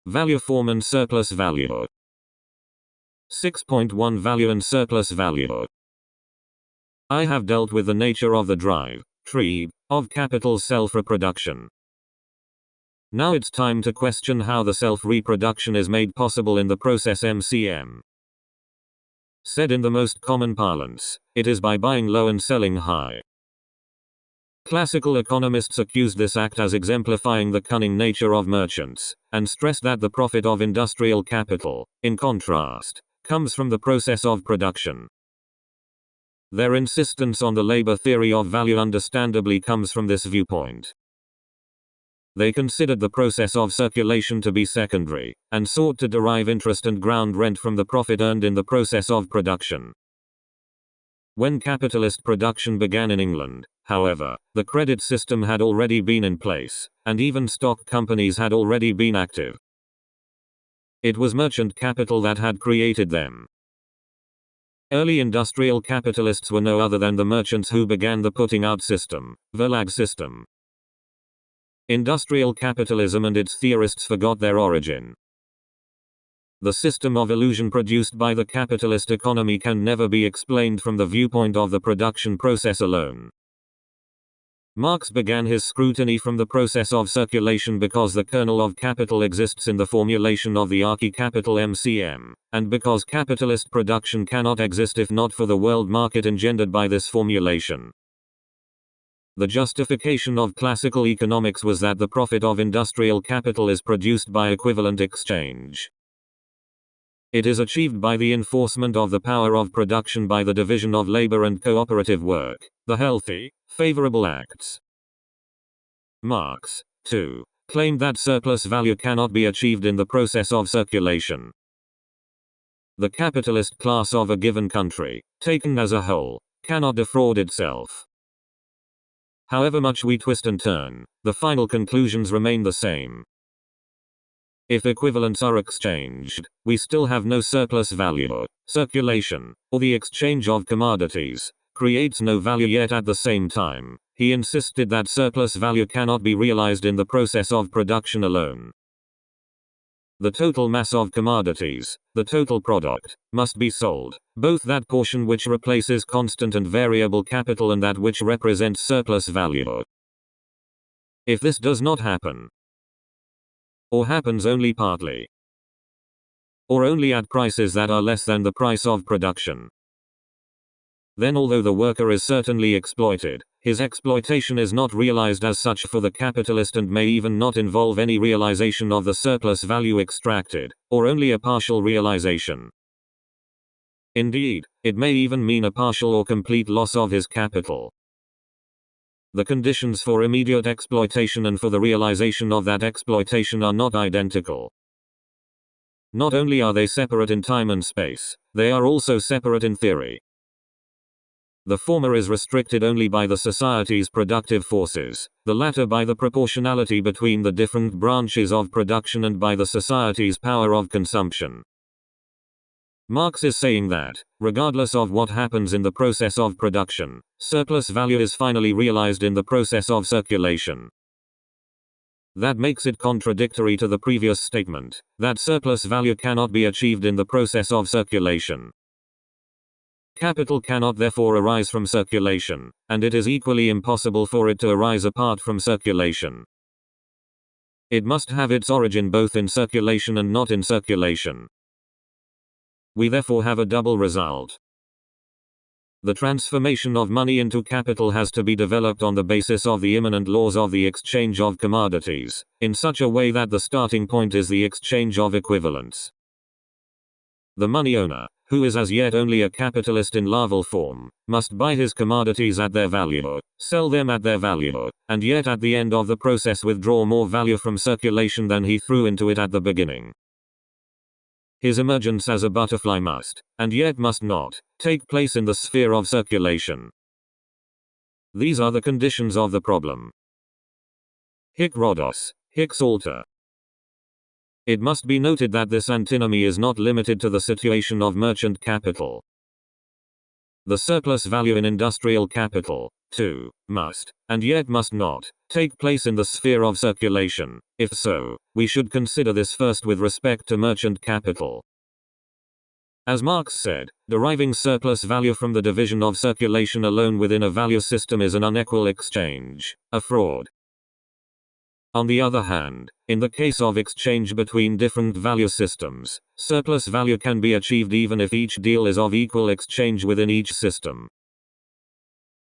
Value form and surplus value. 6.1 Value and surplus value. I have dealt with the nature of the drive, tree, of capital's self-reproduction. Now it's time to question how the self-reproduction is made possible in the process MCM. Said in the most common parlance, it is by buying low and selling high. Classical economists accused this act as exemplifying the cunning nature of merchants, and stressed that the profit of industrial capital, in contrast, comes from the process of production. Their insistence on the labor theory of value understandably comes from this viewpoint. They considered the process of circulation to be secondary, and sought to derive interest and ground rent from the profit earned in the process of production. When capitalist production began in England, however, the credit system had already been in place, and even stock companies had already been active. It was merchant capital that had created them. Early industrial capitalists were no other than the merchants who began the putting out system, Verlag system. Industrial capitalism and its theorists forgot their origin. The system of illusion produced by the capitalist economy can never be explained from the viewpoint of the production process alone. Marx began his scrutiny from the process of circulation because the kernel of capital exists in the formulation of the archi-capital MCM, and because capitalist production cannot exist if not for the world market engendered by this formulation. The justification of classical economics was that the profit of industrial capital is produced by equivalent exchange. It is achieved by the enforcement of the power of production by the division of labor and cooperative work, the healthy, favorable acts. Marx, too, claimed that surplus value cannot be achieved in the process of circulation. The capitalist class of a given country, taken as a whole, cannot defraud itself. However much we twist and turn, the final conclusions remain the same. If equivalents are exchanged, we still have no surplus value. Circulation, or the exchange of commodities, creates no value yet at the same time. He insisted that surplus value cannot be realized in the process of production alone. The total mass of commodities, the total product, must be sold, both that portion which replaces constant and variable capital and that which represents surplus value. If this does not happen, or happens only partly, or only at prices that are less than the price of production, then although the worker is certainly exploited, his exploitation is not realized as such for the capitalist and may even not involve any realization of the surplus value extracted, or only a partial realization. Indeed, it may even mean a partial or complete loss of his capital. The conditions for immediate exploitation and for the realization of that exploitation are not identical. Not only are they separate in time and space, they are also separate in theory. The former is restricted only by the society's productive forces, the latter by the proportionality between the different branches of production and by the society's power of consumption. Marx is saying that, regardless of what happens in the process of production, surplus value is finally realized in the process of circulation. That makes it contradictory to the previous statement, that surplus value cannot be achieved in the process of circulation. Capital cannot therefore arise from circulation, and it is equally impossible for it to arise apart from circulation. It must have its origin both in circulation and not in circulation. We therefore have a double result. The transformation of money into capital has to be developed on the basis of the immanent laws of the exchange of commodities, in such a way that the starting point is the exchange of equivalents. The money owner, who is as yet only a capitalist in larval form, must buy his commodities at their value, sell them at their value, and yet at the end of the process withdraw more value from circulation than he threw into it at the beginning. His emergence as a butterfly must, and yet must not, take place in the sphere of circulation. These are the conditions of the problem. Hic Rhodos, hic Salter. It must be noted that this antinomy is not limited to the situation of merchant capital. The surplus value in industrial capital, too, must, and yet must not, take place in the sphere of circulation. If so, we should consider this first with respect to merchant capital. As Marx said, deriving surplus value from the division of circulation alone within a value system is an unequal exchange, a fraud. On the other hand, in the case of exchange between different value systems, surplus value can be achieved even if each deal is of equal exchange within each system.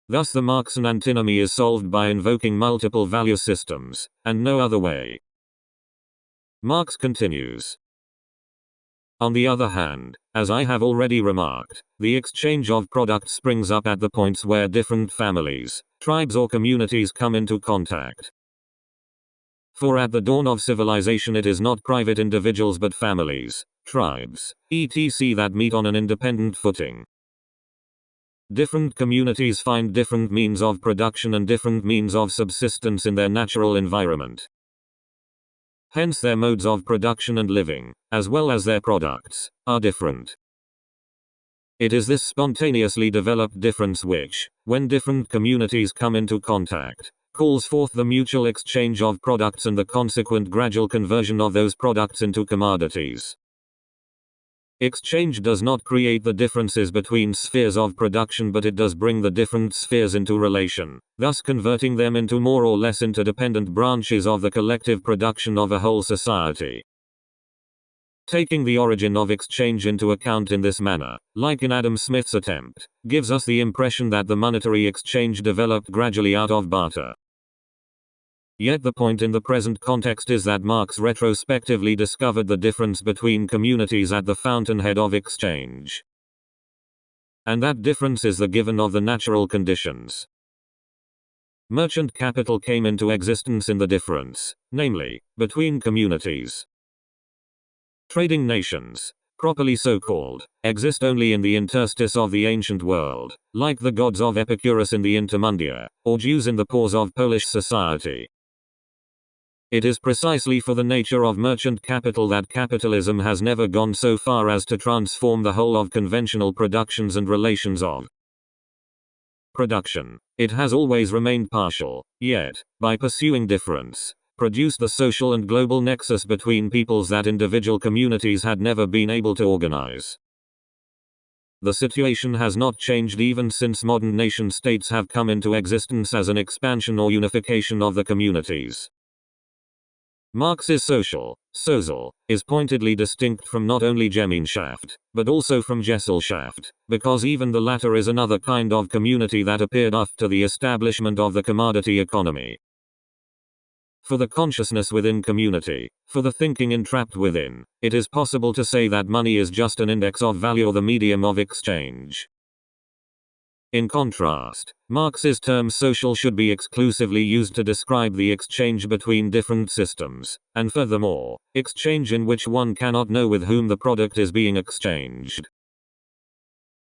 Thus the Marxian antinomy is solved by invoking multiple value systems, and no other way. Marx continues. On the other hand, as I have already remarked, the exchange of products springs up at the points where different families, tribes or communities come into contact. For at the dawn of civilization it is not private individuals but families, tribes, etc. that meet on an independent footing. Different communities find different means of production and different means of subsistence in their natural environment. Hence their modes of production and living, as well as their products, are different. It is this spontaneously developed difference which, when different communities come into contact, calls forth the mutual exchange of products and the consequent gradual conversion of those products into commodities. Exchange does not create the differences between spheres of production, but it does bring the different spheres into relation, thus converting them into more or less interdependent branches of the collective production of a whole society. Taking the origin of exchange into account in this manner, like in Adam Smith's attempt, gives us the impression that the monetary exchange developed gradually out of barter. Yet the point in the present context is that Marx retrospectively discovered the difference between communities at the fountainhead of exchange. And that difference is the given of the natural conditions. Merchant capital came into existence in the difference, namely, between communities. Trading nations, properly so called, exist only in the interstice of the ancient world, like the gods of Epicurus in the Intermundia, or Jews in the pores of Polish society. It is precisely for the nature of merchant capital that capitalism has never gone so far as to transform the whole of conventional productions and relations of production. It has always remained partial, yet, by pursuing difference, produced the social and global nexus between peoples that individual communities had never been able to organize. The situation has not changed even since modern nation-states have come into existence as an expansion or unification of the communities. Marx's social, is pointedly distinct from not only Gemeinschaft, but also from Gesellschaft, because even the latter is another kind of community that appeared after the establishment of the commodity economy. For the consciousness within community, for the thinking entrapped within, it is possible to say that money is just an index of value or the medium of exchange. In contrast, Marx's term social should be exclusively used to describe the exchange between different systems, and furthermore, exchange in which one cannot know with whom the product is being exchanged.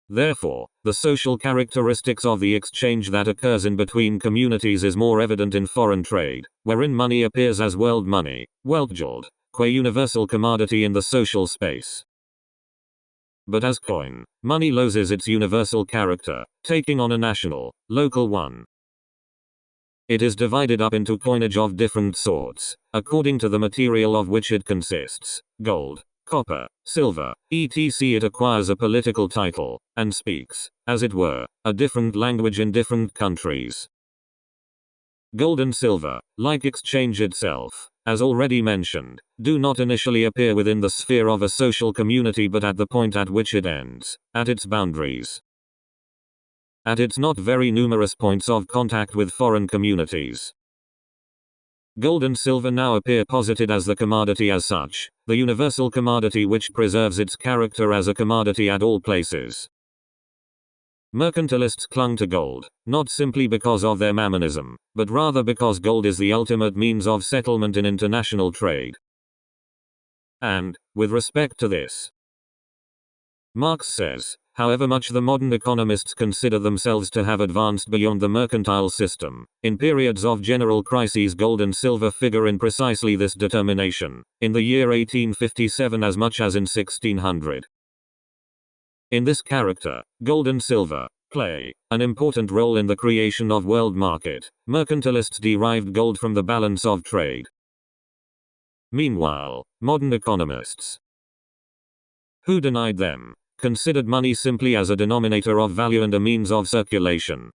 Therefore, the social characteristics of the exchange that occurs in between communities is more evident in foreign trade, wherein money appears as world money, Weltgeld, qua universal commodity in the social space. But as coin, money loses its universal character, taking on a national, local one. It is divided up into coinage of different sorts, according to the material of which it consists, gold, copper, silver, etc. It acquires a political title, and speaks, as it were, a different language in different countries. Gold and silver, like exchange itself, as already mentioned, do not initially appear within the sphere of a social community but at the point at which it ends, at its boundaries. At its not very numerous points of contact with foreign communities. Gold and silver now appear posited as the commodity as such, the universal commodity which preserves its character as a commodity at all places. Mercantilists clung to gold, not simply because of their mammonism, but rather because gold is the ultimate means of settlement in international trade. And, with respect to this, Marx says, however much the modern economists consider themselves to have advanced beyond the mercantile system, in periods of general crises gold and silver figure in precisely this determination, in the year 1857 as much as in 1600. In this character, gold and silver, play an important role in the creation of world market. Mercantilists derived gold from the balance of trade. Meanwhile, modern economists, who denied them, considered money simply as a denominator of value and a means of circulation.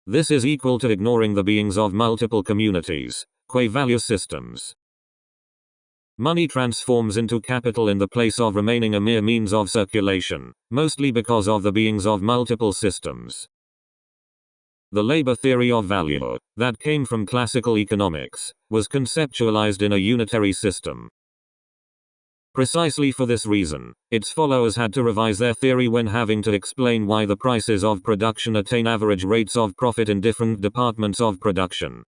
This is equal to ignoring the beings of multiple communities, qua value systems. Money transforms into capital in the place of remaining a mere means of circulation, mostly because of the beings of multiple systems. The labor theory of value, that came from classical economics, was conceptualized in a unitary system. Precisely for this reason, its followers had to revise their theory when having to explain why the prices of production attain average rates of profit in different departments of production.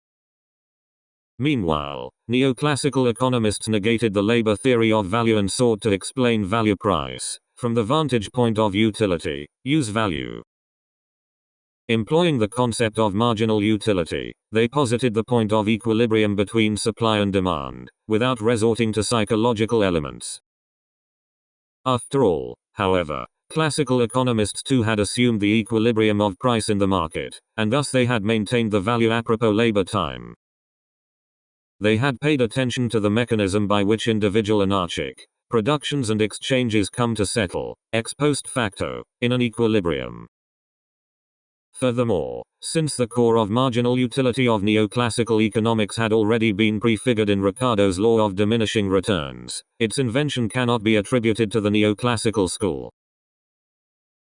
Meanwhile, neoclassical economists negated the labor theory of value and sought to explain value price from the vantage point of utility, use value. Employing the concept of marginal utility, they posited the point of equilibrium between supply and demand, without resorting to psychological elements. After all, however, classical economists too had assumed the equilibrium of price in the market, and thus they had maintained the value apropos labor time. They had paid attention to the mechanism by which individual anarchic productions and exchanges come to settle, ex post facto, in an equilibrium. Furthermore, since the core of marginal utility of neoclassical economics had already been prefigured in Ricardo's law of diminishing returns, its invention cannot be attributed to the neoclassical school.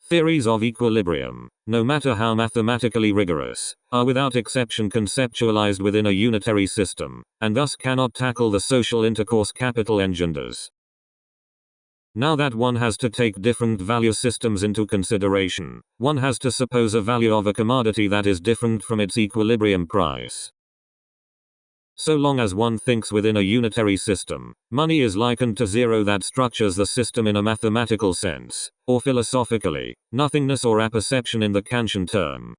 Theories of equilibrium, no matter how mathematically rigorous, are without exception conceptualized within a unitary system, and thus cannot tackle the social intercourse capital engenders. Now that one has to take different value systems into consideration, one has to suppose a value of a commodity that is different from its equilibrium price. So long as one thinks within a unitary system, money is likened to zero that structures the system in a mathematical sense, or philosophically, nothingness or apperception in the Kantian term.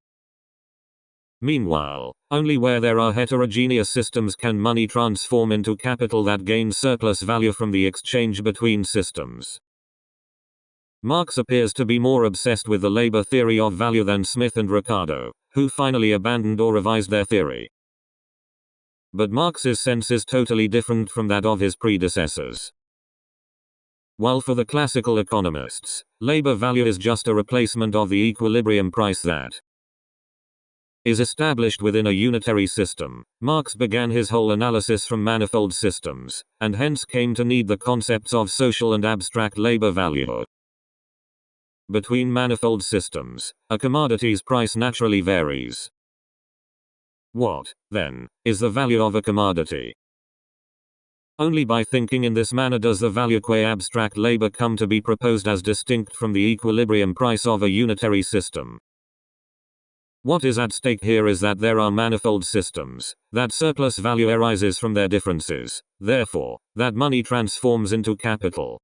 Meanwhile, only where there are heterogeneous systems can money transform into capital that gains surplus value from the exchange between systems. Marx appears to be more obsessed with the labor theory of value than Smith and Ricardo, who finally abandoned or revised their theory. But Marx's sense is totally different from that of his predecessors. While for the classical economists, labor value is just a replacement of the equilibrium price that is established within a unitary system, Marx began his whole analysis from manifold systems, and hence came to need the concepts of social and abstract labor value. Between manifold systems, a commodity's price naturally varies. What, then, is the value of a commodity? Only by thinking in this manner does the value qua abstract labor come to be proposed as distinct from the equilibrium price of a unitary system. What is at stake here is that there are manifold systems, that surplus value arises from their differences, therefore, that money transforms into capital.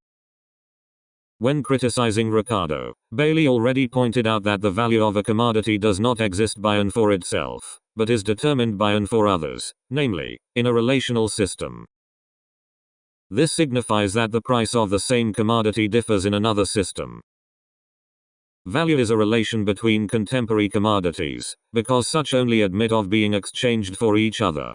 When criticizing Ricardo, Bailey already pointed out that the value of a commodity does not exist by and for itself, but is determined by and for others, namely, in a relational system. This signifies that the price of the same commodity differs in another system. Value is a relation between contemporary commodities, because such only admit of being exchanged for each other.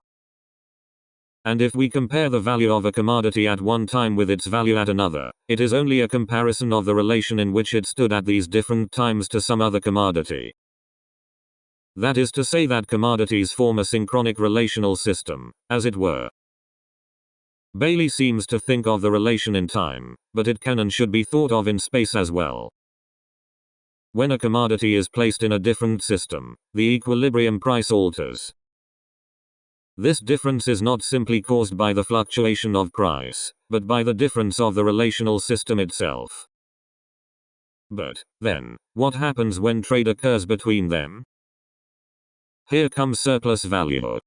And if we compare the value of a commodity at one time with its value at another, it is only a comparison of the relation in which it stood at these different times to some other commodity. That is to say that commodities form a synchronic relational system, as it were. Bailey seems to think of the relation in time, but it can and should be thought of in space as well. When a commodity is placed in a different system, the equilibrium price alters. This difference is not simply caused by the fluctuation of price, but by the difference of the relational system itself. But, then, what happens when trade occurs between them? Here comes surplus value.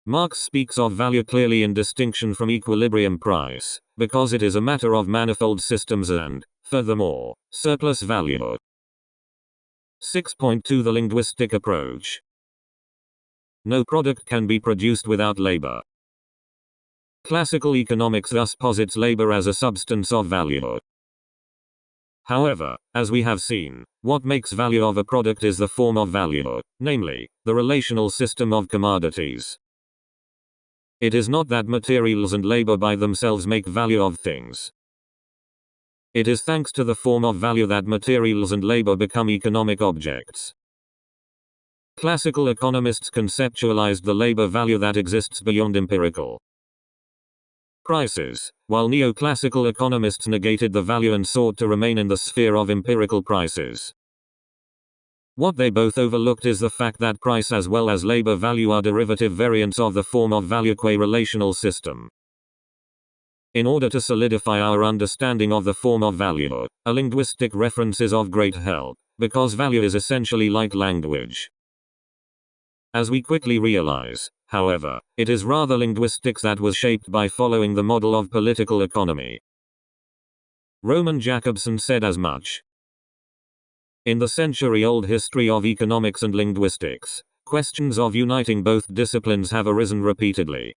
Marx speaks of value clearly in distinction from equilibrium price, because it is a matter of manifold systems and, furthermore, surplus value. 6.2 The linguistic approach. No product can be produced without labor. Classical economics thus posits labor as a substance of value. However, as we have seen, what makes value of a product is the form of value, namely, the relational system of commodities. It is not that materials and labor by themselves make value of things. It is thanks to the form of value that materials and labor become economic objects. Classical economists conceptualized the labor value that exists beyond empirical prices, while neoclassical economists negated the value and sought to remain in the sphere of empirical prices. What they both overlooked is the fact that price as well as labor value are derivative variants of the form of value qua relational system. In order to solidify our understanding of the form of value, a linguistic reference is of great help, because value is essentially like language. As we quickly realize, however, it is rather linguistics that was shaped by following the model of political economy. Roman Jakobson said as much. In the century-old history of economics and linguistics, questions of uniting both disciplines have arisen repeatedly.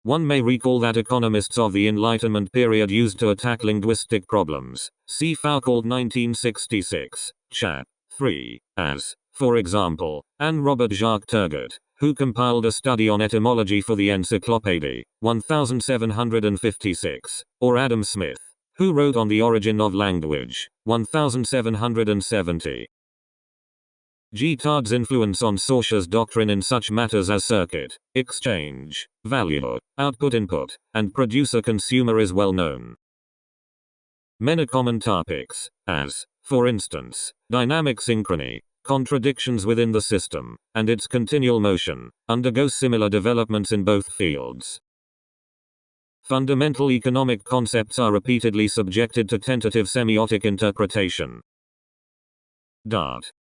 One may recall that economists of the Enlightenment period used to attack linguistic problems, see Foucault 1966, Ch6, as, for example, and Robert Jacques Turgot, who compiled a study on etymology for the Encyclopédie, 1756, or Adam Smith, who wrote on the origin of language, 1770. Guittard's influence on Saussures' doctrine in such matters as circuit, exchange, value, output-input, and producer-consumer is well known. Many common topics, as, for instance, dynamic synchrony, contradictions within the system, and its continual motion, undergo similar developments in both fields. Fundamental economic concepts are repeatedly subjected to tentative semiotic interpretation. Dart.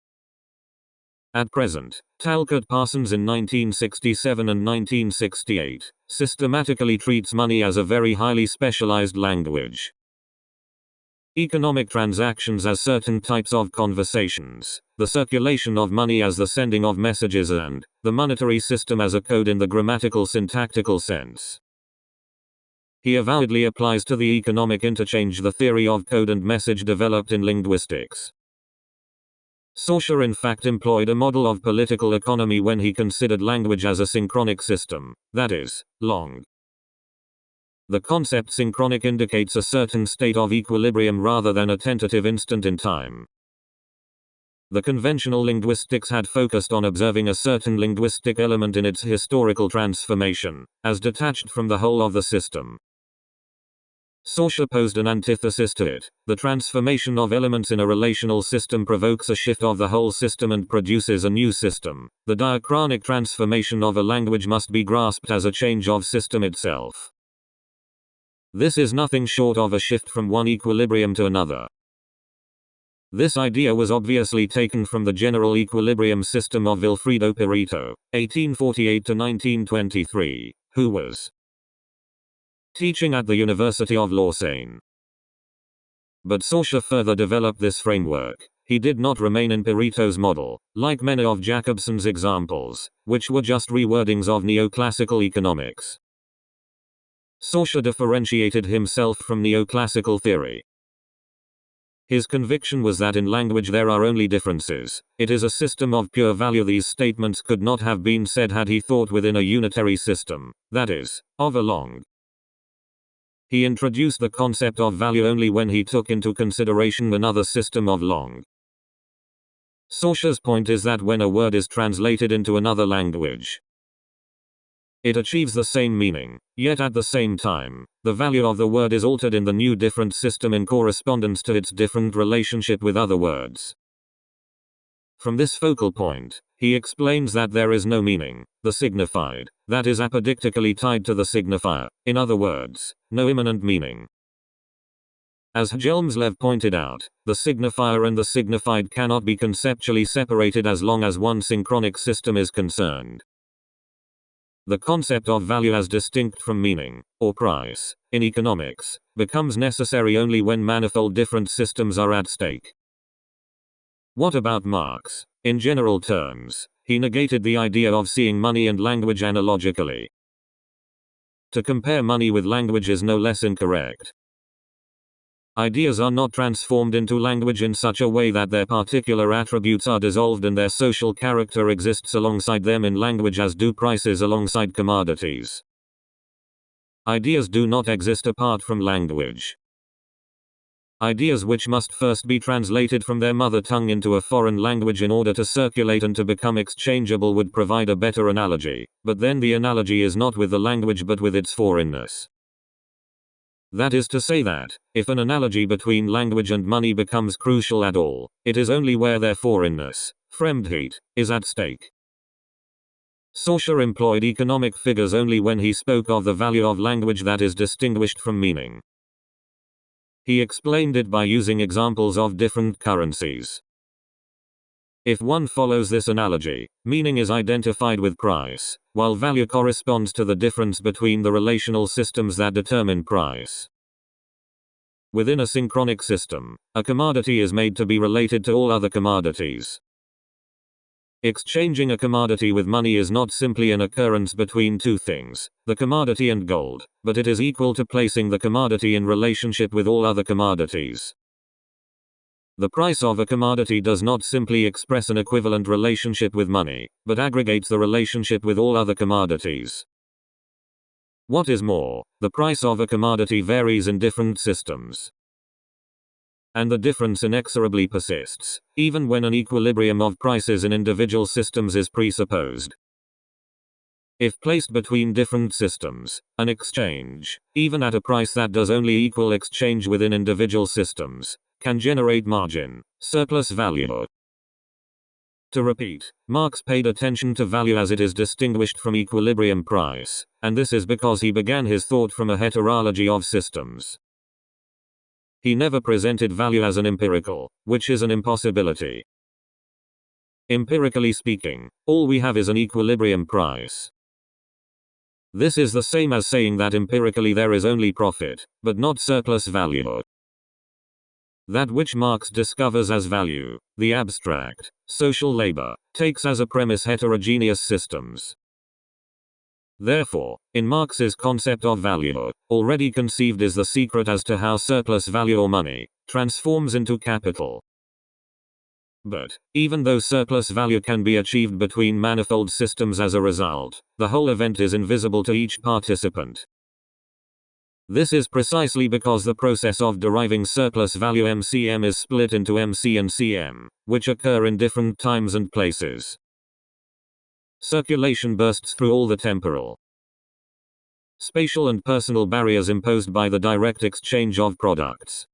At present, Talcott Parsons in 1967 and 1968 systematically treats money as a very highly specialized language. Economic transactions as certain types of conversations, the circulation of money as the sending of messages, and the monetary system as a code in the grammatical syntactical sense. He avowedly applies to the economic interchange the theory of code and message developed in linguistics. Saussure in fact employed a model of political economy when he considered language as a synchronic system, that is, long. The concept synchronic indicates a certain state of equilibrium rather than a tentative instant in time. The conventional linguistics had focused on observing a certain linguistic element in its historical transformation, as detached from the whole of the system. Saussure posed an antithesis to it. The transformation of elements in a relational system provokes a shift of the whole system and produces a new system. The diachronic transformation of a language must be grasped as a change of system itself. This is nothing short of a shift from one equilibrium to another. This idea was obviously taken from the general equilibrium system of Vilfredo Pareto, 1848–1923, who was teaching at the University of Lausanne. But Saussure further developed this framework. He did not remain in Pareto's model, like many of Jakobson's examples, which were just rewordings of neoclassical economics. Saussure differentiated himself from neoclassical theory. His conviction was that in language there are only differences. It is a system of pure value. These statements could not have been said had he thought within a unitary system, that is, of a long. He introduced the concept of value only when he took into consideration another system of long. Saussure's point is that when a word is translated into another language, it achieves the same meaning, yet at the same time, the value of the word is altered in the new different system in correspondence to its different relationship with other words. From this focal point, he explains that there is no meaning, the signified, that is apodictically tied to the signifier, in other words, no immanent meaning. As Hjelmslev pointed out, the signifier and the signified cannot be conceptually separated as long as one synchronic system is concerned. The concept of value as distinct from meaning, or price, in economics, becomes necessary only when manifold different systems are at stake. What about Marx? In general terms, he negated the idea of seeing money and language analogically. To compare money with language is no less incorrect. Ideas are not transformed into language in such a way that their particular attributes are dissolved and their social character exists alongside them in language as do prices alongside commodities. Ideas do not exist apart from language. Ideas which must first be translated from their mother tongue into a foreign language in order to circulate and to become exchangeable would provide a better analogy, but then the analogy is not with the language but with its foreignness. That is to say that, if an analogy between language and money becomes crucial at all, it is only where their foreignness, Fremdheit, is at stake. Saussure employed economic figures only when he spoke of the value of language that is distinguished from meaning. He explained it by using examples of different currencies. If one follows this analogy, meaning is identified with price, while value corresponds to the difference between the relational systems that determine price. Within a synchronic system, a commodity is made to be related to all other commodities. Exchanging a commodity with money is not simply an occurrence between two things, the commodity and gold, but it is equal to placing the commodity in relationship with all other commodities. The price of a commodity does not simply express an equivalent relationship with money, but aggregates the relationship with all other commodities. What is more, the price of a commodity varies in different systems. And the difference inexorably persists, even when an equilibrium of prices in individual systems is presupposed. If placed between different systems, an exchange, even at a price that does only equal exchange within individual systems, can generate margin, surplus value. To repeat, Marx paid attention to value as it is distinguished from equilibrium price, and this is because he began his thought from a heterology of systems. He never presented value as an empirical, which is an impossibility. Empirically speaking, all we have is an equilibrium price. This is the same as saying that empirically there is only profit, but not surplus value. That which Marx discovers as value, the abstract, social labor, takes as a premise heterogeneous systems. Therefore, in Marx's concept of value, already conceived is the secret as to how surplus value or money transforms into capital. But, even though surplus value can be achieved between manifold systems as a result, the whole event is invisible to each participant. This is precisely because the process of deriving surplus value MCM is split into MC and CM, which occur in different times and places. Circulation bursts through all the temporal, spatial and personal barriers imposed by the direct exchange of products.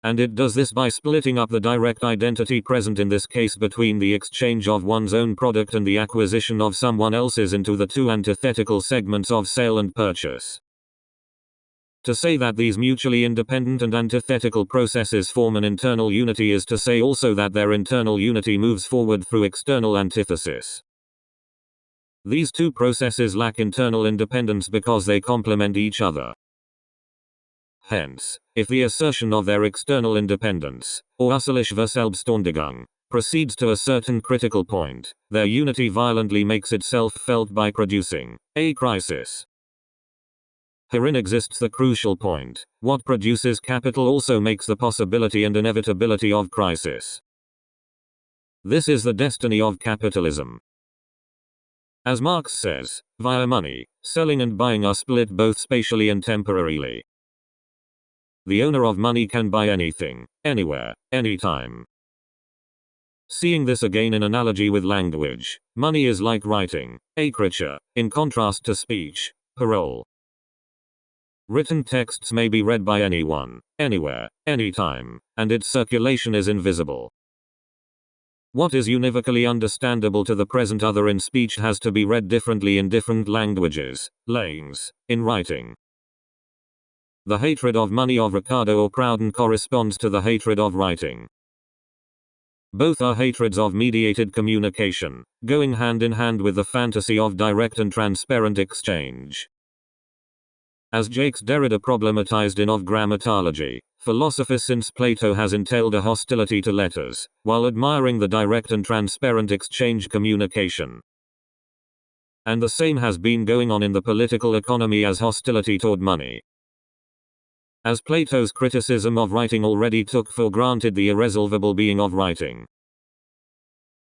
And it does this by splitting up the direct identity present in this case between the exchange of one's own product and the acquisition of someone else's into the two antithetical segments of sale and purchase. To say that these mutually independent and antithetical processes form an internal unity is to say also that their internal unity moves forward through external antithesis. These two processes lack internal independence because they complement each other. Hence, if the assertion of their external independence, or äußerliche Verselbständigung, proceeds to a certain critical point, their unity violently makes itself felt by producing a crisis. Herein exists the crucial point: what produces capital also makes the possibility and inevitability of crisis. This is the destiny of capitalism. As Marx says, via money, selling and buying are split both spatially and temporarily. The owner of money can buy anything, anywhere, anytime. Seeing this again in analogy with language, money is like writing, écriture, in contrast to speech, parole. Written texts may be read by anyone, anywhere, anytime, and its circulation is invisible. What is univocally understandable to the present other in speech has to be read differently in different languages, languages, in writing. The hatred of money of Ricardo or Proudhon corresponds to the hatred of writing. Both are hatreds of mediated communication, going hand in hand with the fantasy of direct and transparent exchange. As Ch6 Derrida problematized in Of Grammatology, philosophy since Plato has entailed a hostility to letters, while admiring the direct and transparent exchange communication. And the same has been going on in the political economy as hostility toward money. as Plato's criticism of writing already took for granted the irresolvable being of writing.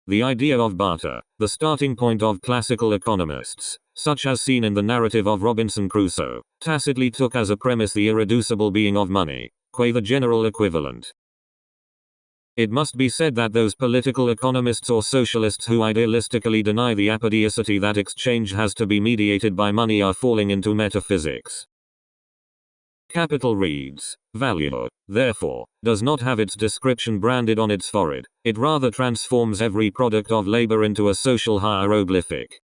The idea of barter, the starting point of classical economists, such as seen in the narrative of Robinson Crusoe, tacitly took as a premise the irreducible being of money, qua the general equivalent. It must be said that those political economists or socialists who idealistically deny the apodeicity that exchange has to be mediated by money are falling into metaphysics. Capital reads, value, therefore, does not have its description branded on its forehead, it rather transforms every product of labor into a social hieroglyphic.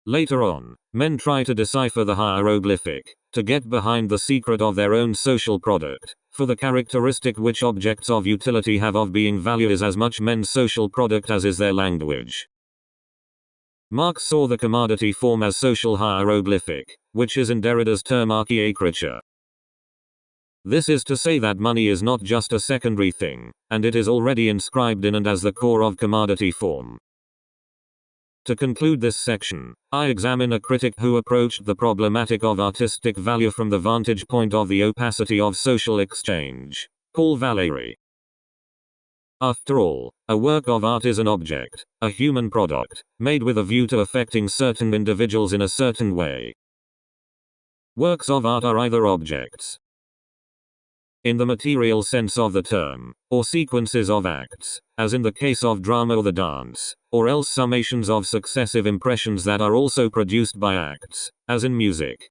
Later on, men try to decipher the hieroglyphic, to get behind the secret of their own social product, for the characteristic which objects of utility have of being value is as much men's social product as is their language. Marx saw the commodity form as social hieroglyphic, which is in Derrida's term archiécriture. This is to say that money is not just a secondary thing, and it is already inscribed in and as the core of commodity form. To conclude this section, I examine a critic who approached the problematic of artistic value from the vantage point of the opacity of social exchange, Paul Valéry. After all, a work of art is an object, a human product, made with a view to affecting certain individuals in a certain way. Works of art are either objects, in the material sense of the term, or sequences of acts, as in the case of drama or the dance, or else summations of successive impressions that are also produced by acts, as in music.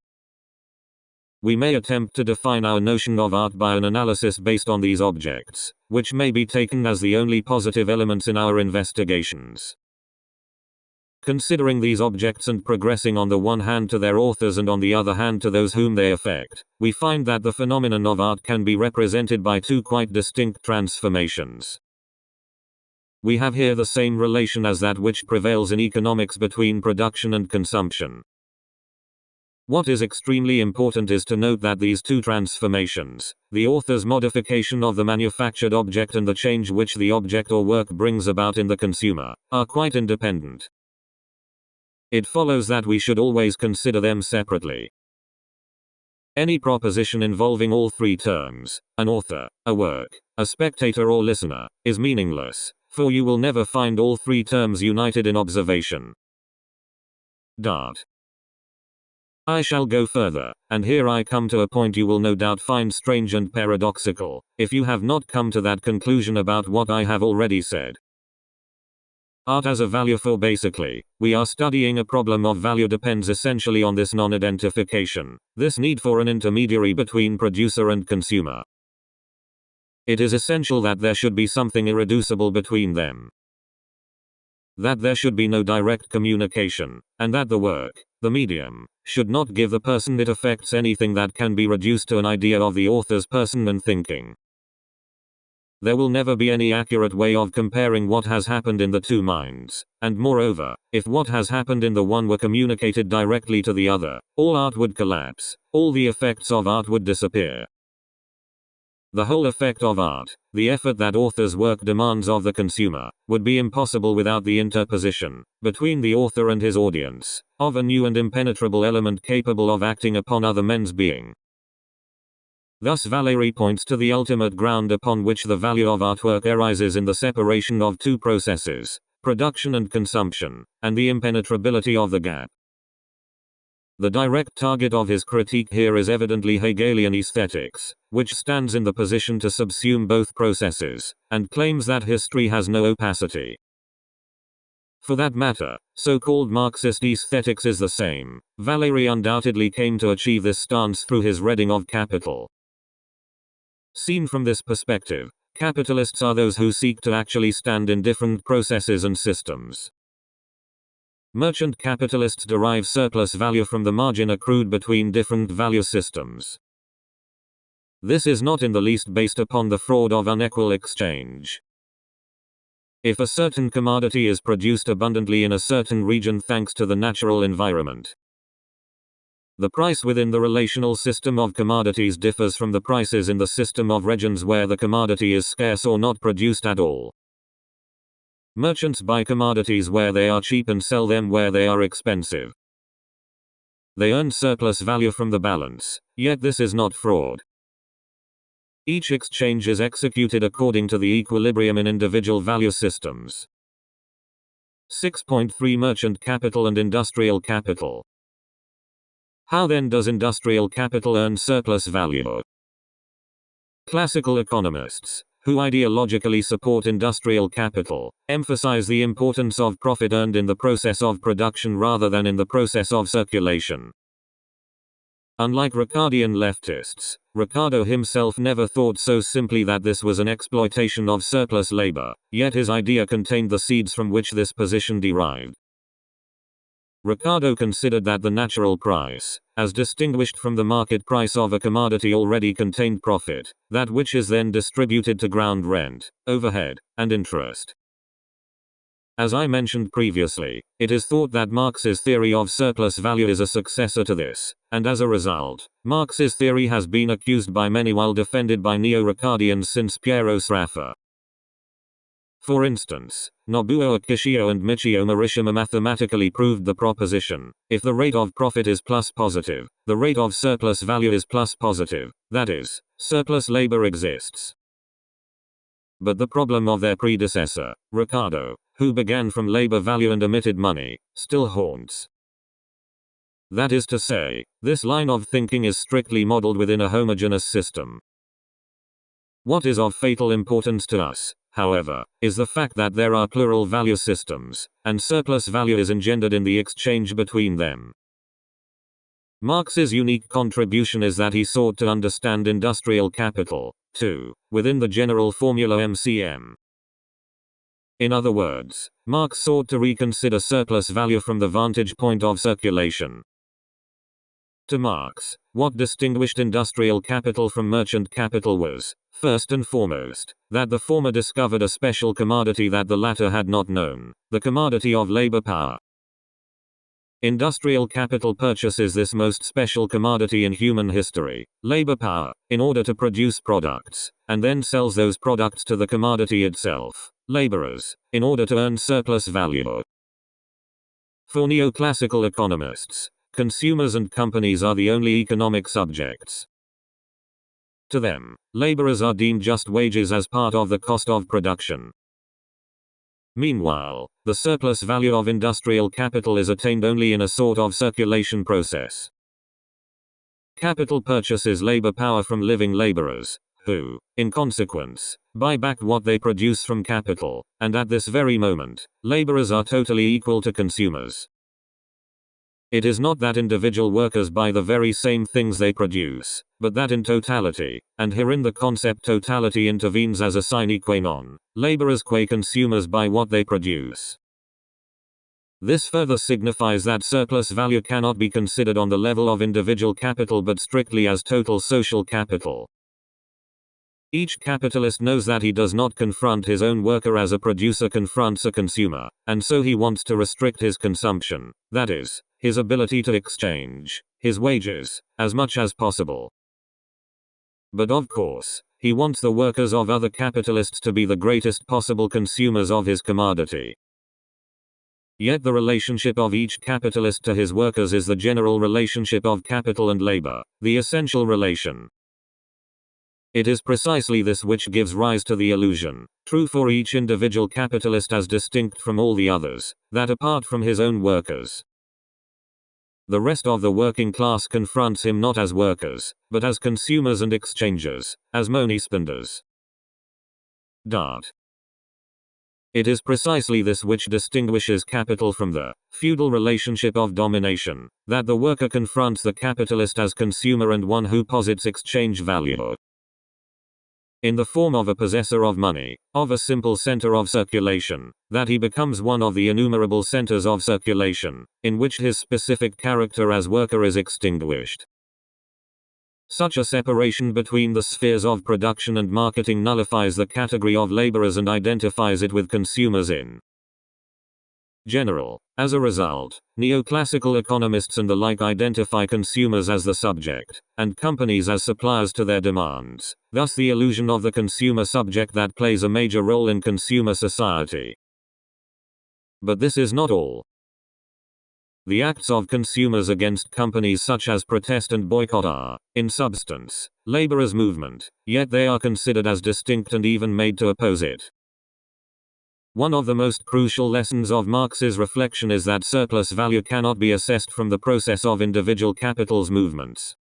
We may attempt to define our notion of art by an analysis based on these objects, which may be taken as the only positive elements in our investigations. Considering these objects and progressing on the one hand to their authors and on the other hand to those whom they affect, we find that the phenomenon of art can be represented by two quite distinct transformations. We have here the same relation as that which prevails in economics between production and consumption. What is extremely important is to note that these two transformations, the author's modification of the manufactured object and the change which the object or work brings about in the consumer, are quite independent. It follows that we should always consider them separately. Any proposition involving all three terms, an author, a work, a spectator or listener, is meaningless, for you will never find all three terms united in observation. Dart. I shall go further, and here I come to a point you will no doubt find strange and paradoxical, if you have not come to that conclusion about what I have already said. Art as a value, for basically, we are studying a problem of value depends essentially on this non-identification, this need for an intermediary between producer and consumer. It is essential that there should be something irreducible between them. That there should be no direct communication, and that the work, the medium, should not give the person it affects anything that can be reduced to an idea of the author's person and thinking. There will never be any accurate way of comparing what has happened in the two minds, and moreover, if what has happened in the one were communicated directly to the other, all art would collapse, all the effects of art would disappear. The whole effect of art, the effort that author's work demands of the consumer, would be impossible without the interposition, between the author and his audience, of a new and impenetrable element capable of acting upon other men's being. Thus Valéry points to the ultimate ground upon which the value of artwork arises in the separation of two processes, production and consumption, and the impenetrability of the gap. The direct target of his critique here is evidently Hegelian aesthetics, which stands in the position to subsume both processes, and claims that history has no opacity. For that matter, so-called Marxist aesthetics is the same. Valéry undoubtedly came to achieve this stance through his reading of Capital. Seen from this perspective, capitalists are those who seek to actually stand in different processes and systems. Merchant capitalists derive surplus value from the margin accrued between different value systems. This is not in the least based upon the fraud of unequal exchange. If a certain commodity is produced abundantly in a certain region thanks to the natural environment, the price within the relational system of commodities differs from the prices in the system of regions where the commodity is scarce or not produced at all. Merchants buy commodities where they are cheap and sell them where they are expensive. They earn surplus value from the balance, yet this is not fraud. Each exchange is executed according to the equilibrium in individual value systems. 6.3 Merchant capital and industrial capital. How then does industrial capital earn surplus value? Classical economists, who ideologically support industrial capital, emphasize the importance of profit earned in the process of production rather than in the process of circulation. Unlike Ricardian leftists, Ricardo himself never thought so simply that this was an exploitation of surplus labor, yet his idea contained the seeds from which this position derived. Ricardo considered that the natural price, as distinguished from the market price of a commodity, already contained profit, that which is then distributed to ground rent, overhead, and interest. As I mentioned previously, it is thought that Marx's theory of surplus value is a successor to this, and as a result, Marx's theory has been accused by many while defended by neo-Ricardians since Piero Sraffa. For instance, Nobuo Akishio and Michio Morishima mathematically proved the proposition: if the rate of profit is plus positive, the rate of surplus value is plus positive, that is, surplus labor exists. But the problem of their predecessor, Ricardo, who began from labor value and omitted money, still haunts. That is to say, this line of thinking is strictly modeled within a homogeneous system. What is of fatal importance to us, however, is the fact that there are plural value systems, and surplus value is engendered in the exchange between them. Marx's unique contribution is that he sought to understand industrial capital, too, within the general formula MCM. In other words, Marx sought to reconsider surplus value from the vantage point of circulation. To Marx, what distinguished industrial capital from merchant capital was, first and foremost, that the former discovered a special commodity that the latter had not known, the commodity of labor power. Industrial capital purchases this most special commodity in human history, labor power, in order to produce products, and then sells those products to the commodity itself, laborers, in order to earn surplus value. For neoclassical economists, consumers and companies are the only economic subjects. To them, laborers are deemed just wages as part of the cost of production. Meanwhile, the surplus value of industrial capital is attained only in a sort of circulation process. Capital purchases labor power from living laborers, who, in consequence, buy back what they produce from capital, and at this very moment, laborers are totally equal to consumers. It is not that individual workers buy the very same things they produce, but that in totality, and herein the concept totality intervenes as a sine qua non, laborers qua consumers buy what they produce. This further signifies that surplus value cannot be considered on the level of individual capital but strictly as total social capital. Each capitalist knows that he does not confront his own worker as a producer confronts a consumer, and so he wants to restrict his consumption, that is, his ability to exchange his wages, as much as possible. But of course, he wants the workers of other capitalists to be the greatest possible consumers of his commodity. Yet the relationship of each capitalist to his workers is the general relationship of capital and labor, the essential relation. It is precisely this which gives rise to the illusion, true for each individual capitalist as distinct from all the others, that apart from his own workers, the rest of the working class confronts him not as workers, but as consumers and exchangers, as money spenders. Dart. It is precisely this which distinguishes capital from the feudal relationship of domination, that the worker confronts the capitalist as consumer and one who posits exchange value in the form of a possessor of money, of a simple center of circulation, that he becomes one of the innumerable centers of circulation, in which his specific character as worker is extinguished. Such a separation between the spheres of production and marketing nullifies the category of laborers and identifies it with consumers in general. As a result, neoclassical economists and the like identify consumers as the subject, and companies as suppliers to their demands, thus the illusion of the consumer subject that plays a major role in consumer society. But this is not all. The acts of consumers against companies such as protest and boycott are, in substance, laborers' movement, yet they are considered as distinct and even made to oppose it. One of the most crucial lessons of Marx's reflection is that surplus value cannot be assessed from the process of individual capital's movements.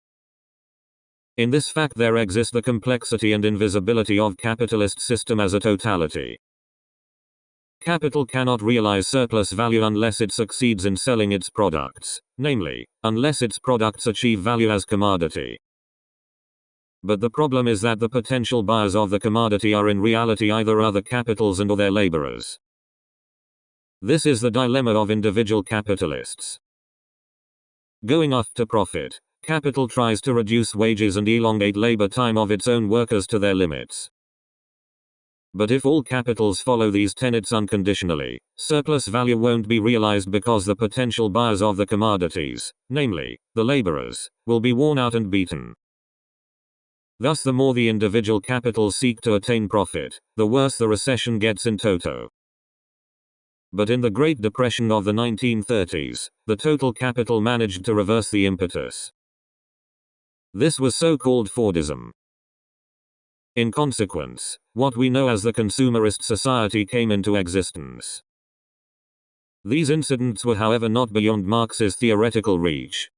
In this fact there exist the complexity and invisibility of capitalist system as a totality. Capital cannot realize surplus value unless it succeeds in selling its products, namely, unless its products achieve value as commodity. But the problem is that the potential buyers of the commodity are in reality either other capitals and/or their laborers. This is the dilemma of individual capitalists. Going after profit, capital tries to reduce wages and elongate labor time of its own workers to their limits. But if all capitals follow these tenets unconditionally, surplus value won't be realized because the potential buyers of the commodities, namely, the laborers, will be worn out and beaten. Thus the more the individual capitals seek to attain profit, the worse the recession gets in toto. But in the Great Depression of the 1930s, the total capital managed to reverse the impetus. This was so-called Fordism. In consequence, what we know as the consumerist society came into existence. These incidents were however not beyond Marx's theoretical reach.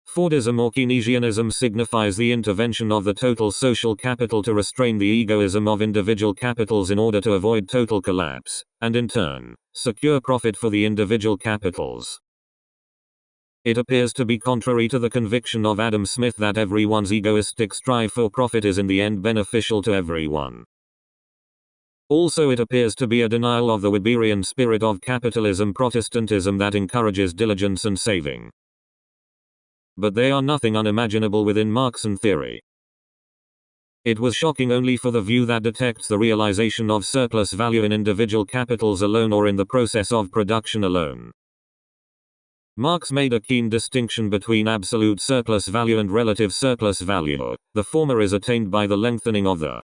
Fordism or Keynesianism signifies the intervention of the total social capital to restrain the egoism of individual capitals in order to avoid total collapse, and in turn, secure profit for the individual capitals. It appears to be contrary to the conviction of Adam Smith that everyone's egoistic strive for profit is in the end beneficial to everyone. Also it appears to be a denial of the Weberian spirit of capitalism Protestantism that encourages diligence and saving. But they are nothing unimaginable within Marxian theory. It was shocking only for the view that detects the realization of surplus value in individual capitals alone or in the process of production alone. Marx made a keen distinction between absolute surplus value and relative surplus value. The former is attained by the lengthening of the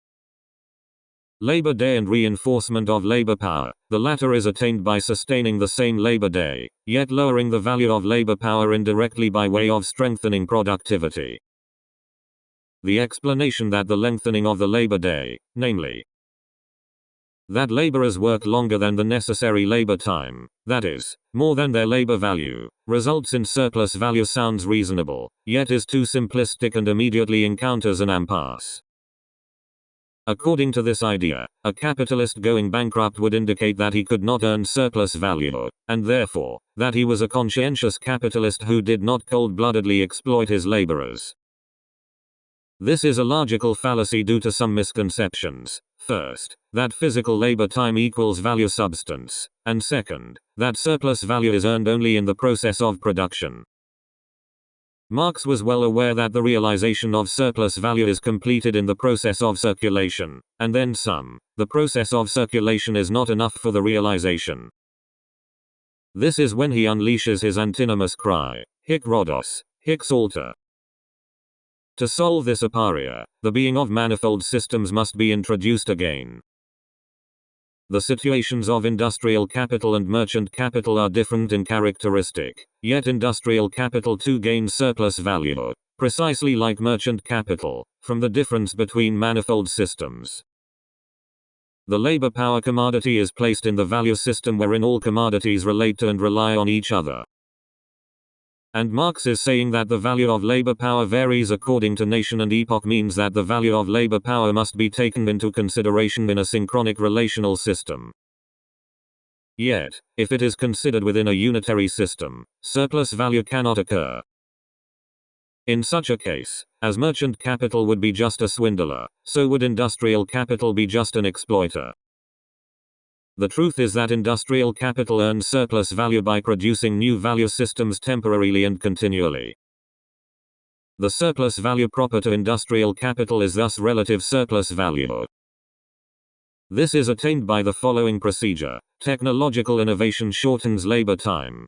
labor day and reinforcement of labor power. The latter is attained by sustaining the same labor day, yet lowering the value of labor power indirectly by way of strengthening productivity. The explanation that the lengthening of the labor day, namely, that laborers work longer than the necessary labor time, that is, more than their labor value, results in surplus value sounds reasonable, yet is too simplistic and immediately encounters an impasse. According to this idea, a capitalist going bankrupt would indicate that he could not earn surplus value, and therefore, that he was a conscientious capitalist who did not cold-bloodedly exploit his laborers. This is a logical fallacy due to some misconceptions. First, that physical labor time equals value substance, and second, that surplus value is earned only in the process of production. Marx was well aware that the realization of surplus value is completed in the process of circulation, and then some. The process of circulation is not enough for the realization. This is when he unleashes his antinomous cry, hic Rhodos, hic Salter. To solve this aporia, the being of manifold systems must be introduced again. The situations of industrial capital and merchant capital are different in characteristic, yet industrial capital too gains surplus value, precisely like merchant capital, from the difference between manifold systems. The labor power commodity is placed in the value system wherein all commodities relate to and rely on each other. And Marx is saying that the value of labor power varies according to nation and epoch means that the value of labor power must be taken into consideration in a synchronic relational system. Yet, if it is considered within a unitary system, surplus value cannot occur. In such a case, as merchant capital would be just a swindler, so would industrial capital be just an exploiter. The truth is that industrial capital earns surplus value by producing new value systems temporarily and continually. The surplus value proper to industrial capital is thus relative surplus value. This is attained by the following procedure. Technological innovation shortens labor time.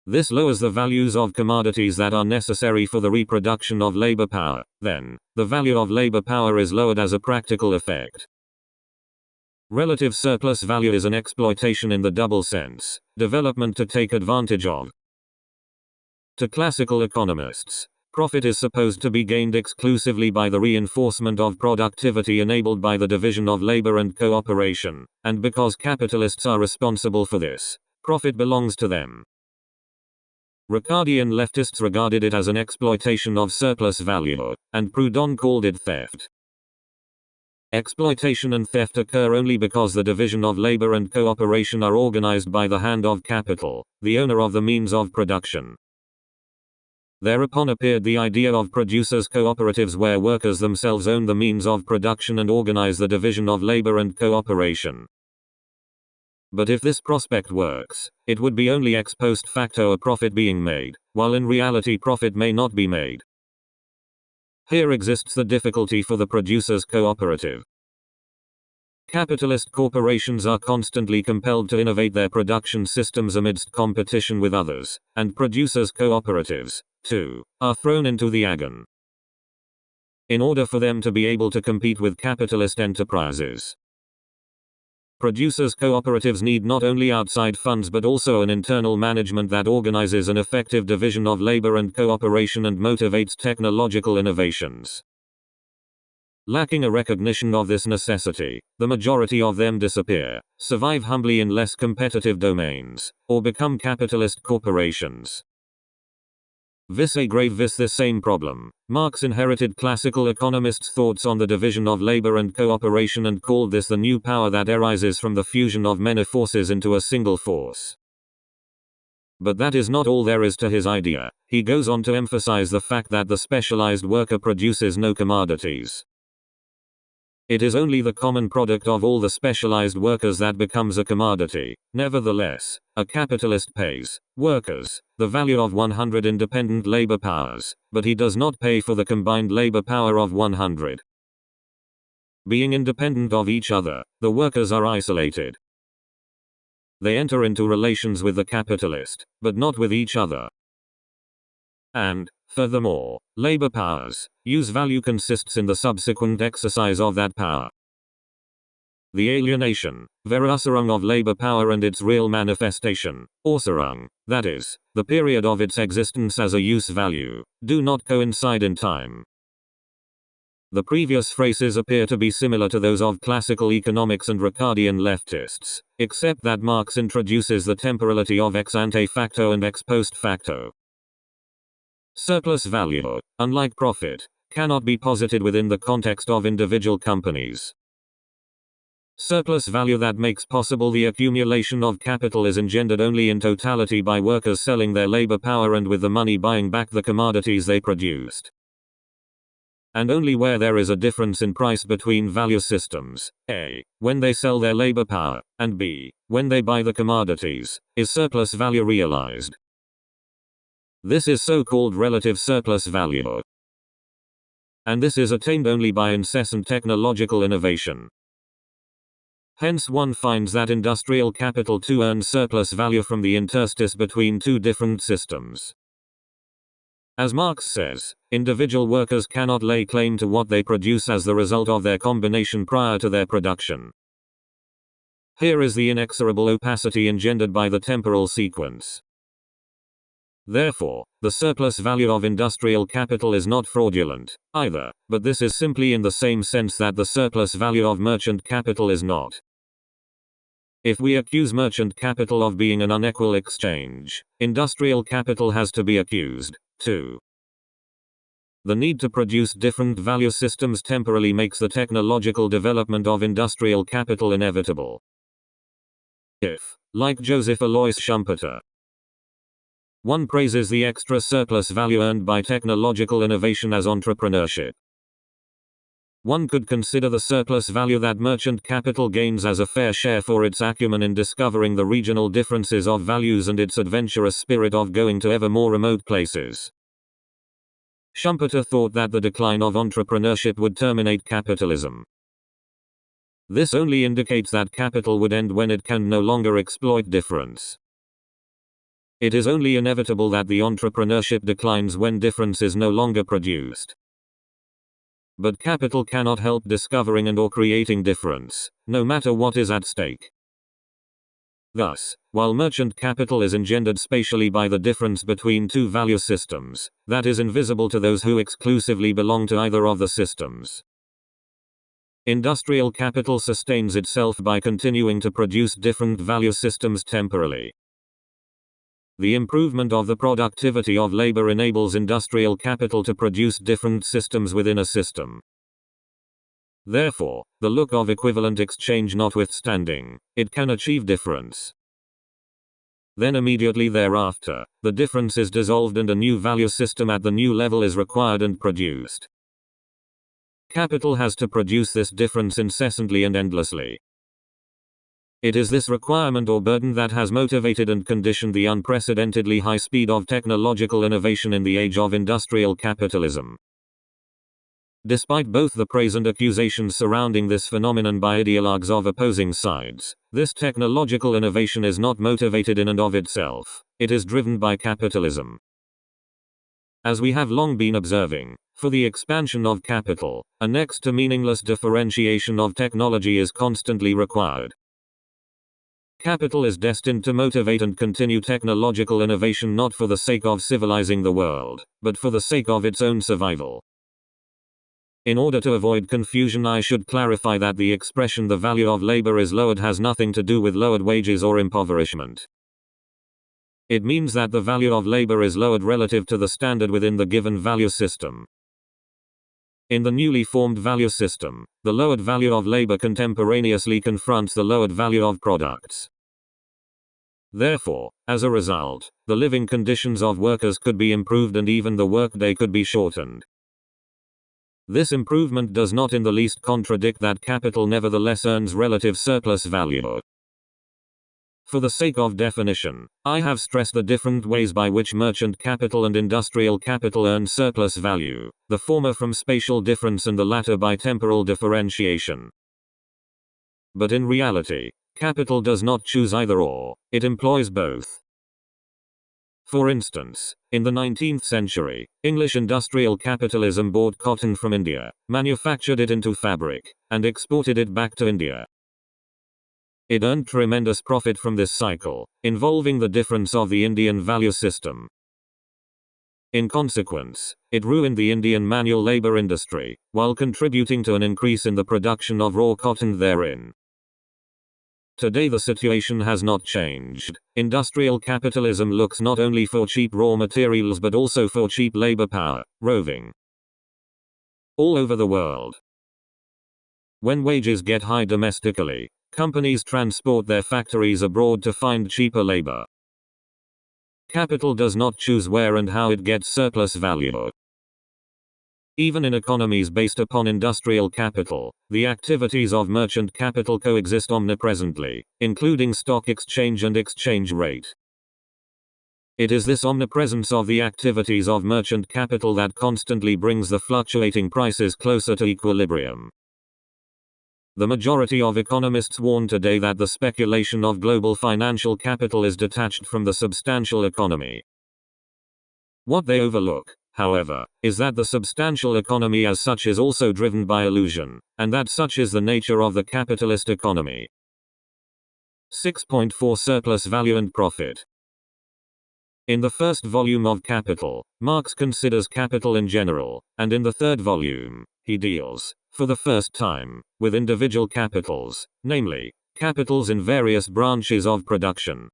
This lowers the values of commodities that are necessary for the reproduction of labor power. Then, the value of labor power is lowered as a practical effect. Relative surplus value is an exploitation in the double sense, development to take advantage of. To classical economists, profit is supposed to be gained exclusively by the reinforcement of productivity enabled by the division of labor and cooperation, and because capitalists are responsible for this, profit belongs to them. Ricardian leftists regarded it as an exploitation of surplus value, and Proudhon called it theft. Exploitation and theft occur only because the division of labor and cooperation are organized by the hand of capital, the owner of the means of production. Thereupon appeared the idea of producers' cooperatives where workers themselves own the means of production and organize the division of labor and cooperation. But if this prospect works, it would be only ex post facto a profit being made, while in reality profit may not be made. Here exists the difficulty for the producers' cooperative. Capitalist corporations are constantly compelled to innovate their production systems amidst competition with others, and producers' cooperatives, too, are thrown into the agon. In order for them to be able to compete with capitalist enterprises, producers' cooperatives need not only outside funds but also an internal management that organizes an effective division of labor and cooperation and motivates technological innovations. Lacking a recognition of this necessity, the majority of them disappear, survive humbly in less competitive domains, or become capitalist corporations. Vis a grave vis this same problem, Marx inherited classical economists' thoughts on the division of labor and cooperation and called this the new power that arises from the fusion of many forces into a single force. But that is not all there is to his idea. He goes on to emphasize the fact that the specialized worker produces no commodities. It is only the common product of all the specialized workers that becomes a commodity. Nevertheless, a capitalist pays workers the value of 100 independent labor powers, but he does not pay for the combined labor power of 100. Being independent of each other, the workers are isolated. They enter into relations with the capitalist, but not with each other. And, furthermore, labor powers, use value consists in the subsequent exercise of that power. The alienation, verusserung of labor power and its real manifestation, auserung, that is, the period of its existence as a use value, do not coincide in time. The previous phrases appear to be similar to those of classical economics and Ricardian leftists, except that Marx introduces the temporality of ex ante facto and ex post facto. Surplus value, unlike profit, cannot be posited within the context of individual companies. Surplus value that makes possible the accumulation of capital is engendered only in totality by workers selling their labor power and with the money buying back the commodities they produced. And only where there is a difference in price between value systems, A, when they sell their labor power, and B, when they buy the commodities, is surplus value realized. This is so-called relative surplus value. And this is attained only by incessant technological innovation. Hence one finds that industrial capital too earns surplus value from the interstice between two different systems. As Marx says, individual workers cannot lay claim to what they produce as the result of their combination prior to their production. Here is the inexorable opacity engendered by the temporal sequence. Therefore, the surplus value of industrial capital is not fraudulent, either, but this is simply in the same sense that the surplus value of merchant capital is not. If we accuse merchant capital of being an unequal exchange, industrial capital has to be accused, too. The need to produce different value systems temporally makes the technological development of industrial capital inevitable. If, like Joseph Alois Schumpeter, one praises the extra surplus value earned by technological innovation as entrepreneurship, one could consider the surplus value that merchant capital gains as a fair share for its acumen in discovering the regional differences of values and its adventurous spirit of going to ever more remote places. Schumpeter thought that the decline of entrepreneurship would terminate capitalism. This only indicates that capital would end when it can no longer exploit difference. It is only inevitable that the entrepreneurship declines when difference is no longer produced. But capital cannot help discovering and or creating difference, no matter what is at stake. Thus, while merchant capital is engendered spatially by the difference between two value systems, that is invisible to those who exclusively belong to either of the systems. Industrial capital sustains itself by continuing to produce different value systems temporarily. The improvement of the productivity of labor enables industrial capital to produce different systems within a system. Therefore, the look of equivalent exchange notwithstanding, it can achieve difference. Then immediately thereafter, the difference is dissolved and a new value system at the new level is required and produced. Capital has to produce this difference incessantly and endlessly. It is this requirement or burden that has motivated and conditioned the unprecedentedly high speed of technological innovation in the age of industrial capitalism. Despite both the praise and accusations surrounding this phenomenon by ideologues of opposing sides, this technological innovation is not motivated in and of itself, it is driven by capitalism. As we have long been observing, for the expansion of capital, a next to meaningless differentiation of technology is constantly required. Capital is destined to motivate and continue technological innovation not for the sake of civilizing the world, but for the sake of its own survival. In order to avoid confusion, I should clarify that the expression "the value of labor is lowered" has nothing to do with lowered wages or impoverishment. It means that the value of labor is lowered relative to the standard within the given value system. In the newly formed value system, the lowered value of labor contemporaneously confronts the lowered value of products. Therefore, as a result, the living conditions of workers could be improved and even the workday could be shortened. This improvement does not in the least contradict that capital nevertheless earns relative surplus value. For the sake of definition, I have stressed the different ways by which merchant capital and industrial capital earn surplus value, the former from spatial difference and the latter by temporal differentiation. But in reality, capital does not choose either or, it employs both. For instance, in the 19th century, English industrial capitalism bought cotton from India, manufactured it into fabric, and exported it back to India. It earned tremendous profit from this cycle, involving the difference of the Indian value system. In consequence, it ruined the Indian manual labor industry, while contributing to an increase in the production of raw cotton therein. Today the situation has not changed. Industrial capitalism looks not only for cheap raw materials but also for cheap labor power, roving all over the world. When wages get high domestically, companies transport their factories abroad to find cheaper labor. Capital does not choose where and how it gets surplus value. Even in economies based upon industrial capital, the activities of merchant capital coexist omnipresently, including stock exchange and exchange rate. It is this omnipresence of the activities of merchant capital that constantly brings the fluctuating prices closer to equilibrium. The majority of economists warn today that the speculation of global financial capital is detached from the substantial economy. What they overlook, however, is that the substantial economy as such is also driven by illusion, and that such is the nature of the capitalist economy. 6.4 Surplus Value and Profit. In the first volume of Capital, Marx considers capital in general, and in the third volume, he deals, for the first time, with individual capitals, namely, capitals in various branches of production.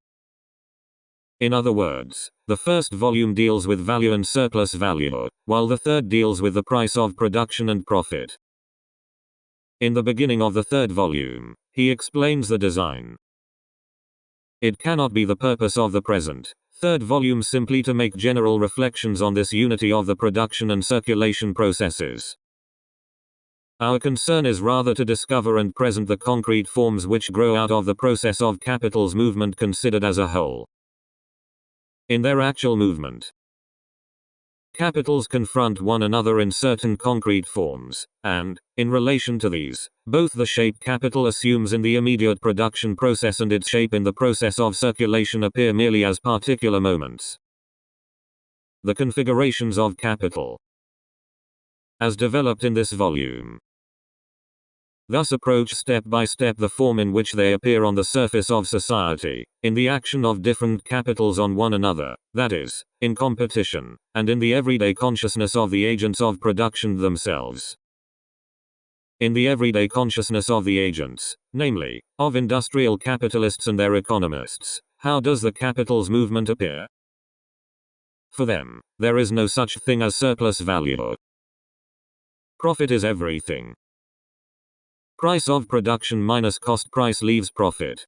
In other words, the first volume deals with value and surplus value, while the third deals with the price of production and profit. In the beginning of the third volume, he explains the design. It cannot be the purpose of the present third volume simply to make general reflections on this unity of the production and circulation processes. Our concern is rather to discover and present the concrete forms which grow out of the process of capital's movement considered as a whole. In their actual movement, capitals confront one another in certain concrete forms, and, in relation to these, both the shape capital assumes in the immediate production process and its shape in the process of circulation appear merely as particular moments. The configurations of capital. as developed in this volume. Thus approach step by step the form in which they appear on the surface of society, in the action of different capitals on one another, that is, in competition, and in the everyday consciousness of the agents of production themselves. In the everyday consciousness of the agents, namely, of industrial capitalists and their economists, how does the capital's movement appear? For them, there is no such thing as surplus value. Profit is everything. Price of production minus cost price leaves profit.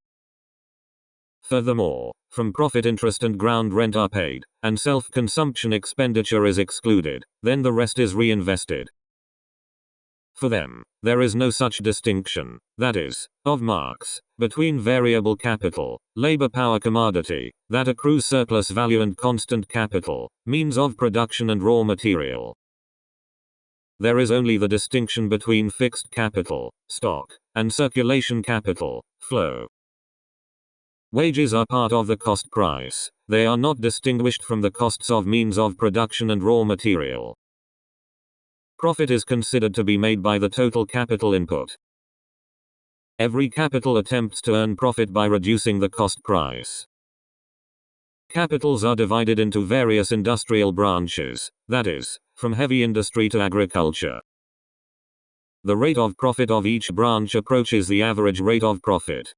Furthermore, from profit interest and ground rent are paid, and self-consumption expenditure is excluded, then the rest is reinvested. For them, there is no such distinction, that is, of Marx, between variable capital, labor power commodity, that accrues surplus value and constant capital, means of production and raw material. There is only the distinction between fixed capital, stock, and circulation capital, flow. Wages are part of the cost price, they are not distinguished from the costs of means of production and raw material. Profit is considered to be made by the total capital input. Every capital attempts to earn profit by reducing the cost price. Capitals are divided into various industrial branches, that is, from heavy industry to agriculture. The rate of profit of each branch approaches the average rate of profit.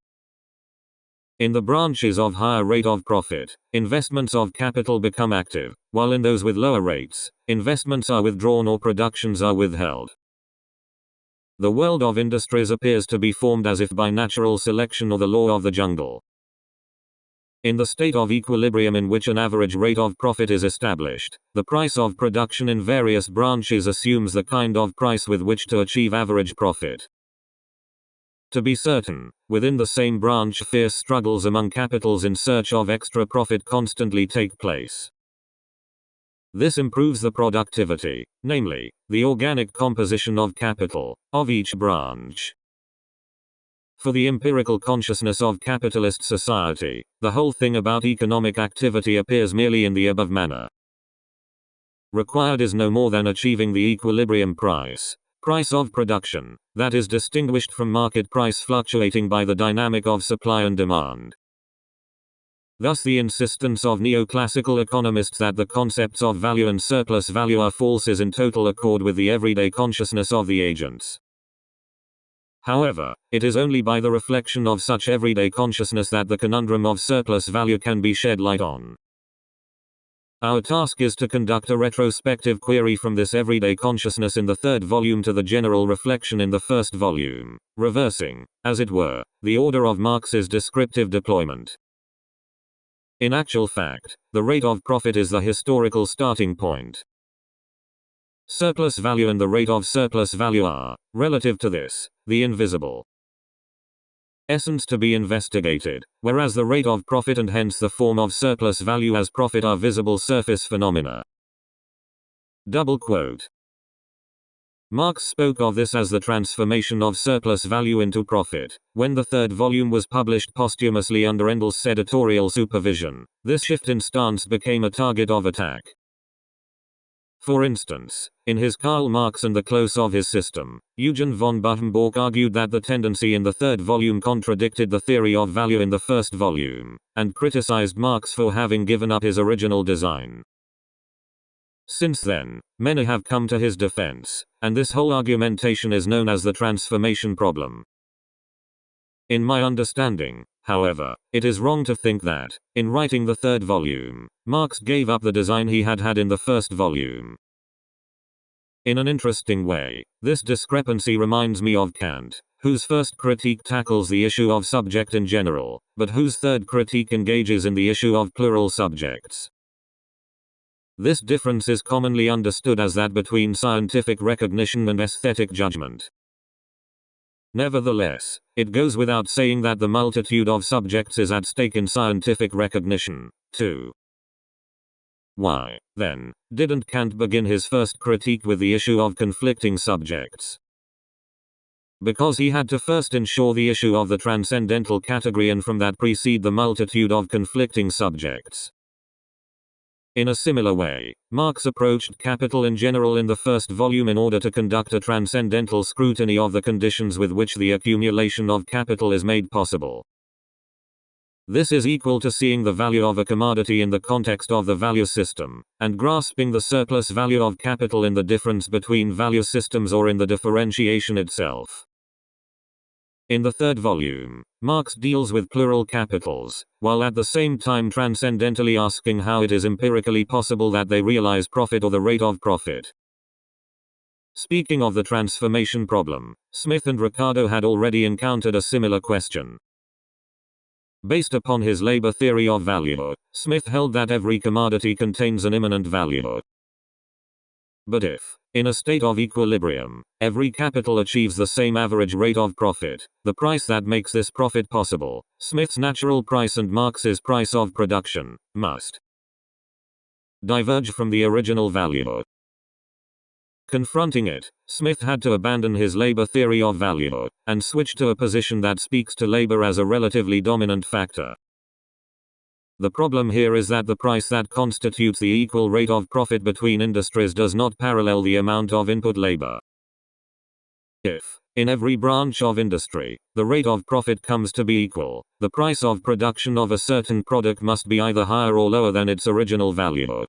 In the branches of higher rate of profit, investments of capital become active, while in those with lower rates, investments are withdrawn or productions are withheld. The world of industries appears to be formed as if by natural selection or the law of the jungle. In the state of equilibrium in which an average rate of profit is established, the price of production in various branches assumes the kind of price with which to achieve average profit. To be certain, within the same branch fierce struggles among capitals in search of extra profit constantly take place. This improves the productivity, namely, the organic composition of capital, of each branch. For the empirical consciousness of capitalist society, the whole thing about economic activity appears merely in the above manner. Required is no more than achieving the equilibrium price of production, that is distinguished from market price fluctuating by the dynamic of supply and demand. Thus the insistence of neoclassical economists that the concepts of value and surplus value are false is in total accord with the everyday consciousness of the agents. However, it is only by the reflection of such everyday consciousness that the conundrum of surplus value can be shed light on. Our task is to conduct a retrospective query from this everyday consciousness in the third volume to the general reflection in the first volume, reversing, as it were, the order of Marx's descriptive deployment. In actual fact, the rate of profit is the historical starting point. Surplus value and the rate of surplus value are, relative to this, the invisible essence to be investigated, whereas the rate of profit and hence the form of surplus value as profit are visible surface phenomena. Double quote. Marx spoke of this as the transformation of surplus value into profit. When the third volume was published posthumously under Engel's editorial supervision, this shift in stance became a target of attack. For instance, in his Karl Marx and the Close of His System, Eugen von Buchenbork argued that the tendency in the third volume contradicted the theory of value in the first volume, and criticized Marx for having given up his original design. Since then, many have come to his defense, and this whole argumentation is known as the transformation problem. In my understanding, however, it is wrong to think that, in writing the third volume, Marx gave up the design he had had in the first volume. In an interesting way, this discrepancy reminds me of Kant, whose first critique tackles the issue of subject in general, but whose third critique engages in the issue of plural subjects. This difference is commonly understood as that between scientific recognition and aesthetic judgment. Nevertheless, it goes without saying that the multitude of subjects is at stake in scientific recognition, too. Why, then, didn't Kant begin his first critique with the issue of conflicting subjects? Because he had to first ensure the issue of the transcendental category and from that precede the multitude of conflicting subjects. In a similar way, Marx approached capital in general in the first volume in order to conduct a transcendental scrutiny of the conditions with which the accumulation of capital is made possible. This is equal to seeing the value of a commodity in the context of the value system, and grasping the surplus value of capital in the difference between value systems or in the differentiation itself. In the third volume, Marx deals with plural capitals, while at the same time transcendentally asking how it is empirically possible that they realize profit or the rate of profit. Speaking of the transformation problem, Smith and Ricardo had already encountered a similar question. Based upon his labor theory of value, Smith held that every commodity contains an immanent value. But if, in a state of equilibrium, every capital achieves the same average rate of profit, the price that makes this profit possible, Smith's natural price and Marx's price of production, must diverge from the original value. Confronting it, Smith had to abandon his labor theory of value, and switch to a position that speaks to labor as a relatively dominant factor. The problem here is that the price that constitutes the equal rate of profit between industries does not parallel the amount of input labor. If, in every branch of industry, the rate of profit comes to be equal, the price of production of a certain product must be either higher or lower than its original value.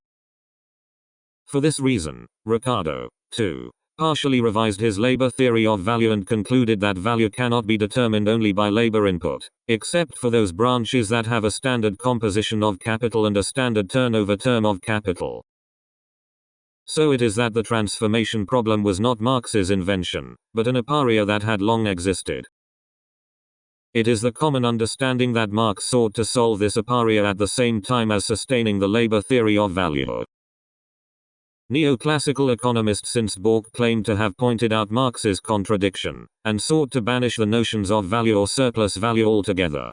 For this reason, Ricardo, too, partially revised his labor theory of value and concluded that value cannot be determined only by labor input, except for those branches that have a standard composition of capital and a standard turnover term of capital. So it is that the transformation problem was not Marx's invention, but an aporia that had long existed. It is the common understanding that Marx sought to solve this aporia at the same time as sustaining the labor theory of value. Neoclassical economists since Bork claimed to have pointed out Marx's contradiction, and sought to banish the notions of value or surplus value altogether.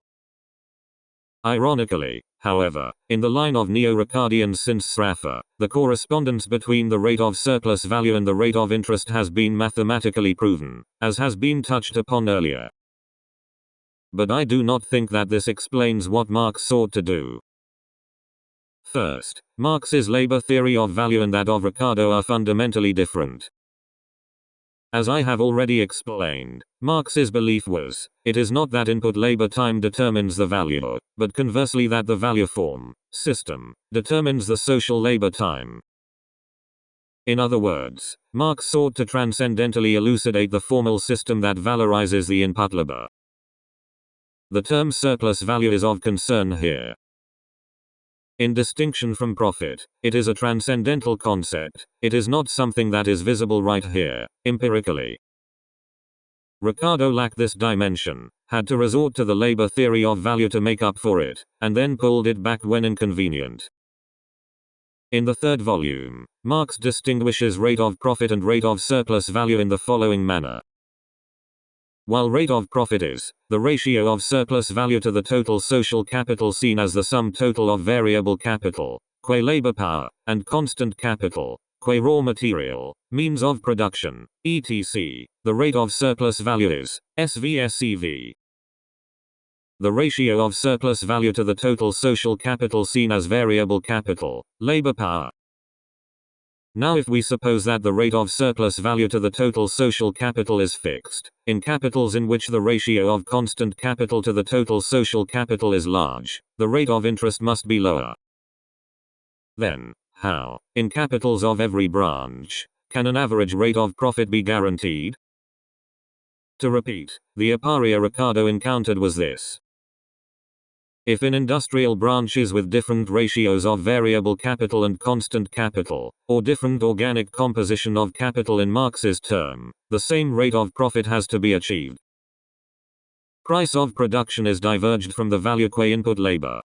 Ironically, however, in the line of Neo-Ricardians since Sraffa, the correspondence between the rate of surplus value and the rate of interest has been mathematically proven, as has been touched upon earlier. But I do not think that this explains what Marx sought to do. First, Marx's labor theory of value and that of Ricardo are fundamentally different. As I have already explained, Marx's belief was, it is not that input labor time determines the value, but conversely that the value form, system, determines the social labor time. In other words, Marx sought to transcendentally elucidate the formal system that valorizes the input labor. The term surplus value is of concern here. In distinction from profit, it is a transcendental concept, it is not something that is visible right here, empirically. Ricardo lacked this dimension, had to resort to the labor theory of value to make up for it, and then pulled it back when inconvenient. In the third volume, Marx distinguishes rate of profit and rate of surplus value in the following manner. While rate of profit is the ratio of surplus value to the total social capital seen as the sum total of variable capital, qua labor power, and constant capital, qua raw material, means of production, etc., the rate of surplus value is SVSEV. The ratio of surplus value to the total social capital seen as variable capital, labor power. Now if we suppose that the rate of surplus value to the total social capital is fixed, in capitals in which the ratio of constant capital to the total social capital is large, the rate of interest must be lower. Then, how, in capitals of every branch, can an average rate of profit be guaranteed? To repeat, the aporia Ricardo encountered was this. If in industrial branches with different ratios of variable capital and constant capital, or different organic composition of capital in Marx's term, the same rate of profit has to be achieved. Price of production is diverged from the value qua input labor.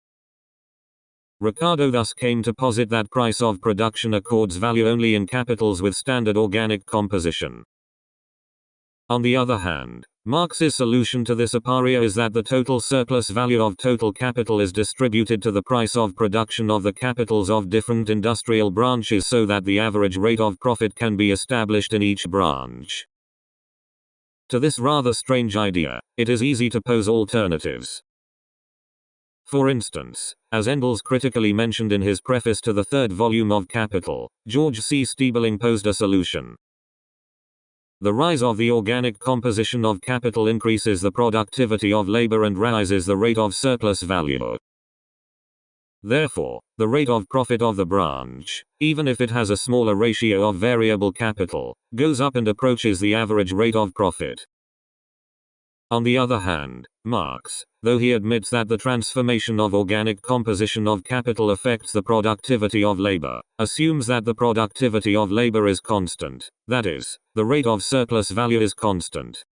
Ricardo thus came to posit that price of production accords value only in capitals with standard organic composition. On the other hand, Marx's solution to this aporia is that the total surplus value of total capital is distributed to the price of production of the capitals of different industrial branches so that the average rate of profit can be established in each branch. To this rather strange idea, it is easy to pose alternatives. For instance, As Engels critically mentioned in his preface to the third volume of Capital, George C. Stiebling posed a solution. The rise of the organic composition of capital increases the productivity of labor and raises the rate of surplus value. Therefore, the rate of profit of the branch, even if it has a smaller ratio of variable capital, goes up and approaches the average rate of profit. On the other hand, Marx, though he admits that the transformation of organic composition of capital affects the productivity of labor, assumes that the productivity of labor is constant, that is, the rate of surplus value is constant.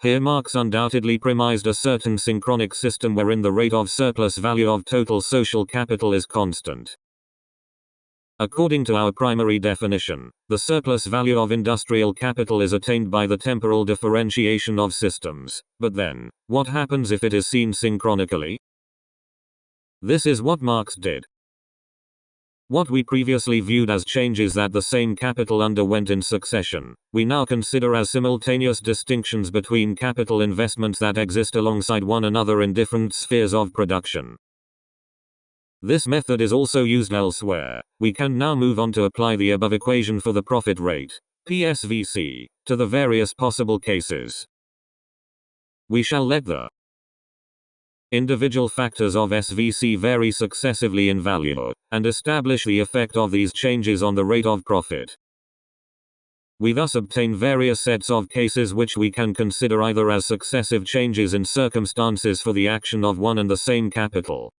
Here Marx undoubtedly premised a certain synchronic system wherein the rate of surplus value of total social capital is constant. According to our primary definition, the surplus value of industrial capital is attained by the temporal differentiation of systems, but then, what happens if it is seen synchronically? This is what Marx did. What we previously viewed as changes that the same capital underwent in succession, we now consider as simultaneous distinctions between capital investments that exist alongside one another in different spheres of production. This method is also used elsewhere. We can now move on to apply the above equation for the profit rate, PSVC, to the various possible cases. We shall let the individual factors of SVC vary successively in value, and establish the effect of these changes on the rate of profit. We thus obtain various sets of cases which we can consider either as successive changes in circumstances for the action of one and the same capital,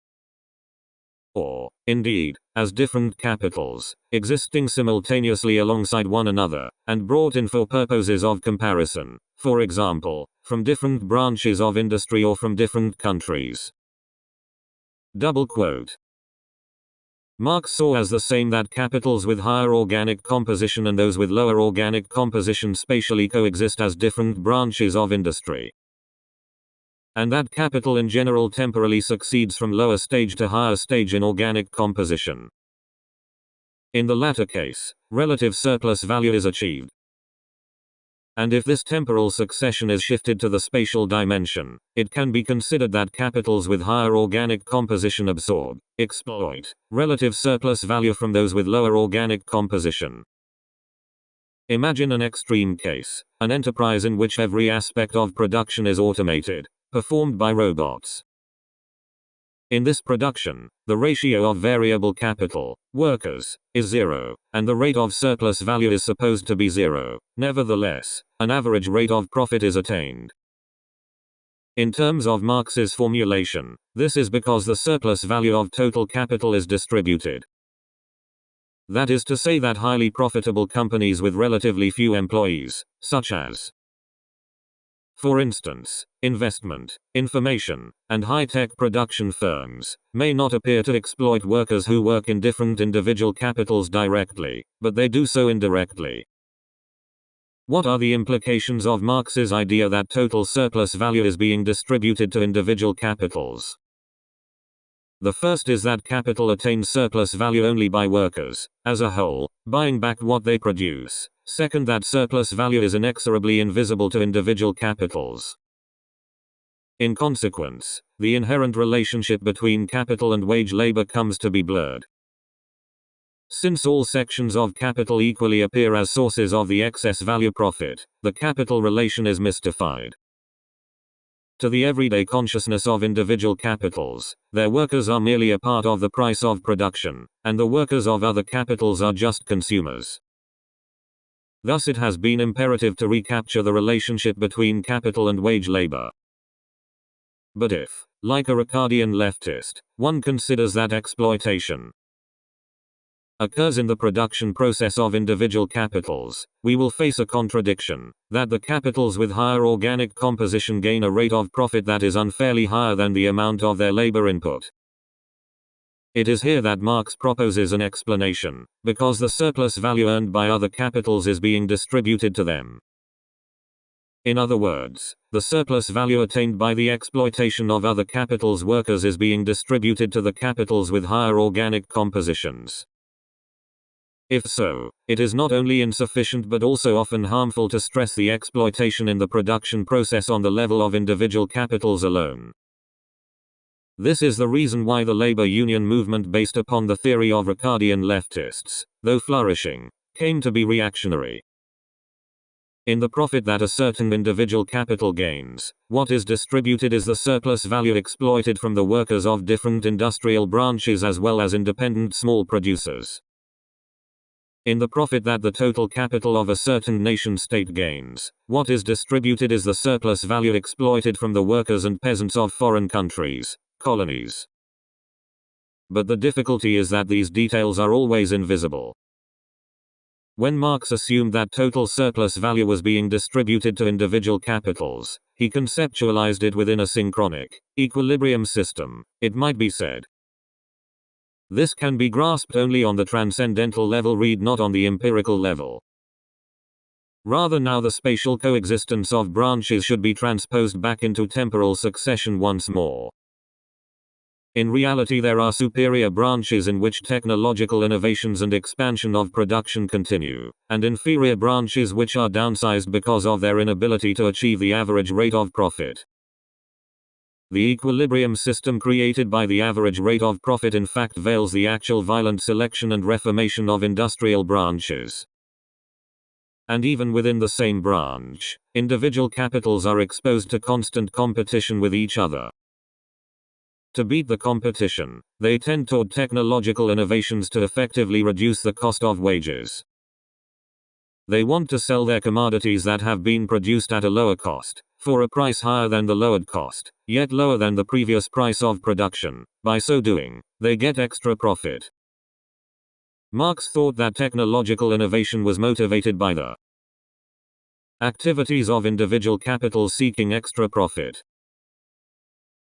or, indeed, as different capitals, existing simultaneously alongside one another, and brought in for purposes of comparison, for example, from different branches of industry or from different countries. Double quote. Marx saw as the same that capitals with higher organic composition and those with lower organic composition spatially coexist as different branches of industry, and that capital in general temporally succeeds from lower stage to higher stage in organic composition. In the latter case, relative surplus value is achieved. And if this temporal succession is shifted to the spatial dimension, it can be considered that capitals with higher organic composition absorb, exploit, relative surplus value from those with lower organic composition. Imagine an extreme case, an enterprise in which every aspect of production is automated, performed by robots. In this production, the ratio of variable capital, workers, is zero, and the rate of surplus value is supposed to be zero. Nevertheless, an average rate of profit is attained. In terms of Marx's formulation, this is because the surplus value of total capital is distributed. That is to say that highly profitable companies with relatively few employees, such as, for instance, investment, information, and high-tech production firms, may not appear to exploit workers who work in different individual capitals directly, but they do so indirectly. What are the implications of Marx's idea that total surplus value is being distributed to individual capitals? The first is that capital attains surplus value only by workers, as a whole, buying back what they produce. Second, that surplus value is inexorably invisible to individual capitals. In consequence, the inherent relationship between capital and wage labor comes to be blurred. Since all sections of capital equally appear as sources of the excess value profit, the capital relation is mystified. To the everyday consciousness of individual capitals, their workers are merely a part of the price of production, and the workers of other capitals are just consumers. Thus it has been imperative to recapture the relationship between capital and wage labor. But if, like a Ricardian leftist, one considers that exploitation occurs in the production process of individual capitals, we will face a contradiction, that the capitals with higher organic composition gain a rate of profit that is unfairly higher than the amount of their labor input. It is here that Marx proposes an explanation, because the surplus value earned by other capitals is being distributed to them. In other words, the surplus value attained by the exploitation of other capitals' workers is being distributed to the capitals with higher organic compositions. If so, it is not only insufficient but also often harmful to stress the exploitation in the production process on the level of individual capitals alone. This is the reason why the labor union movement based upon the theory of Ricardian leftists, though flourishing, came to be reactionary. In the profit that a certain individual capital gains, what is distributed is the surplus value exploited from the workers of different industrial branches as well as independent small producers. In the profit that the total capital of a certain nation-state gains, what is distributed is the surplus value exploited from the workers and peasants of foreign countries, colonies. But the difficulty is that these details are always invisible. When Marx assumed that total surplus value was being distributed to individual capitals, he conceptualized it within a synchronic, equilibrium system, it might be said. This can be grasped only on the transcendental level, read not on the empirical level. Rather, now the spatial coexistence of branches should be transposed back into temporal succession once more. In reality, there are superior branches in which technological innovations and expansion of production continue, and inferior branches which are downsized because of their inability to achieve the average rate of profit. The equilibrium system created by the average rate of profit in fact veils the actual violent selection and reformation of industrial branches. And even within the same branch, individual capitals are exposed to constant competition with each other. To beat the competition, they tend toward technological innovations to effectively reduce the cost of wages. They want to sell their commodities that have been produced at a lower cost, for a price higher than the lowered cost, yet lower than the previous price of production. By so doing, they get extra profit. Marx thought that technological innovation was motivated by the activities of individual capital seeking extra profit.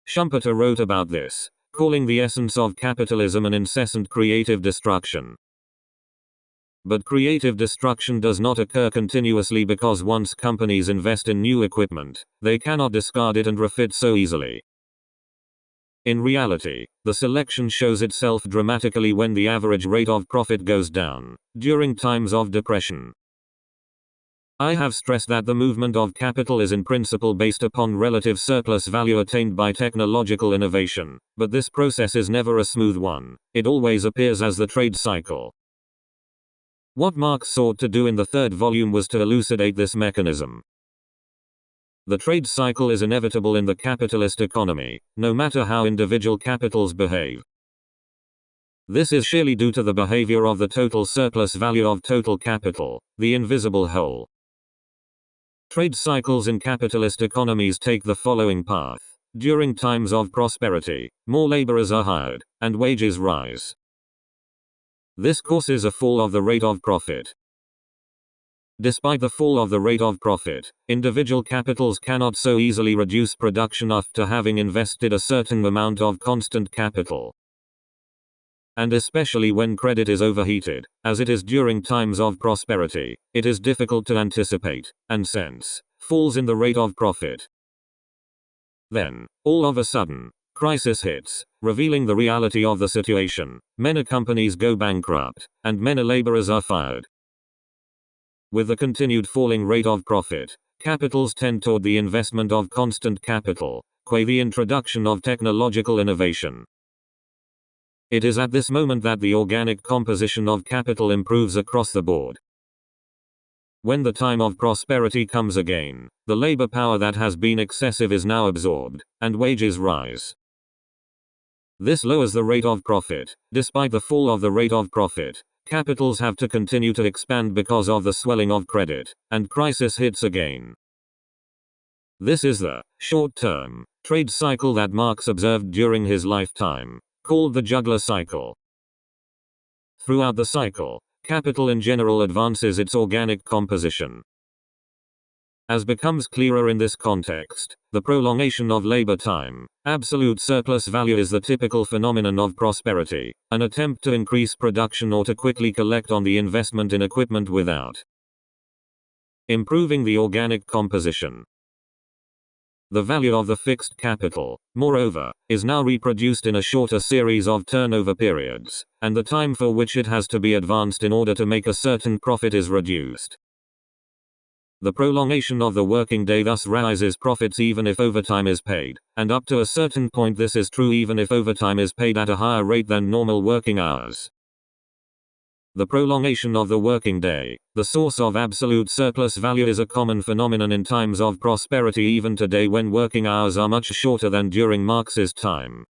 Schumpeter wrote about this, calling the essence of capitalism an incessant creative destruction. But creative destruction does not occur continuously because once companies invest in new equipment, they cannot discard it and refit so easily. In reality, the selection shows itself dramatically when the average rate of profit goes down, during times of depression. I have stressed that the movement of capital is in principle based upon relative surplus value attained by technological innovation, but this process is never a smooth one, it always appears as the trade cycle. What Marx sought to do in the third volume was to elucidate this mechanism. The trade cycle is inevitable in the capitalist economy, no matter how individual capitals behave. This is sheerly due to the behavior of the total surplus value of total capital, the invisible whole. Trade cycles in capitalist economies take the following path. During times of prosperity, more laborers are hired, and wages rise. This causes a fall of the rate of profit. Despite the fall of the rate of profit, individual capitals cannot so easily reduce production after having invested a certain amount of constant capital. And especially when credit is overheated, as it is during times of prosperity, it is difficult to anticipate, and sense, falls in the rate of profit. Then, all of a sudden, crisis hits, revealing the reality of the situation. Many companies go bankrupt, and many laborers are fired. With the continued falling rate of profit, capitals tend toward the investment of constant capital, qua the introduction of technological innovation. It is at this moment that the organic composition of capital improves across the board. When the time of prosperity comes again, the labor power that has been excessive is now absorbed, and wages rise. This lowers the rate of profit. Despite the fall of the rate of profit, capitals have to continue to expand because of the swelling of credit, and crisis hits again. This is the short-term trade cycle that Marx observed during his lifetime, called the juggler cycle. Throughout the cycle, capital in general advances its organic composition. As becomes clearer in this context, the prolongation of labor time, absolute surplus value is the typical phenomenon of prosperity, an attempt to increase production or to quickly collect on the investment in equipment without improving the organic composition. The value of the fixed capital, moreover, is now reproduced in a shorter series of turnover periods, and the time for which it has to be advanced in order to make a certain profit is reduced. The prolongation of the working day thus raises profits even if overtime is paid, and up to a certain point this is true even if overtime is paid at a higher rate than normal working hours. The prolongation of the working day, the source of absolute surplus value, is a common phenomenon in times of prosperity even today when working hours are much shorter than during Marx's time.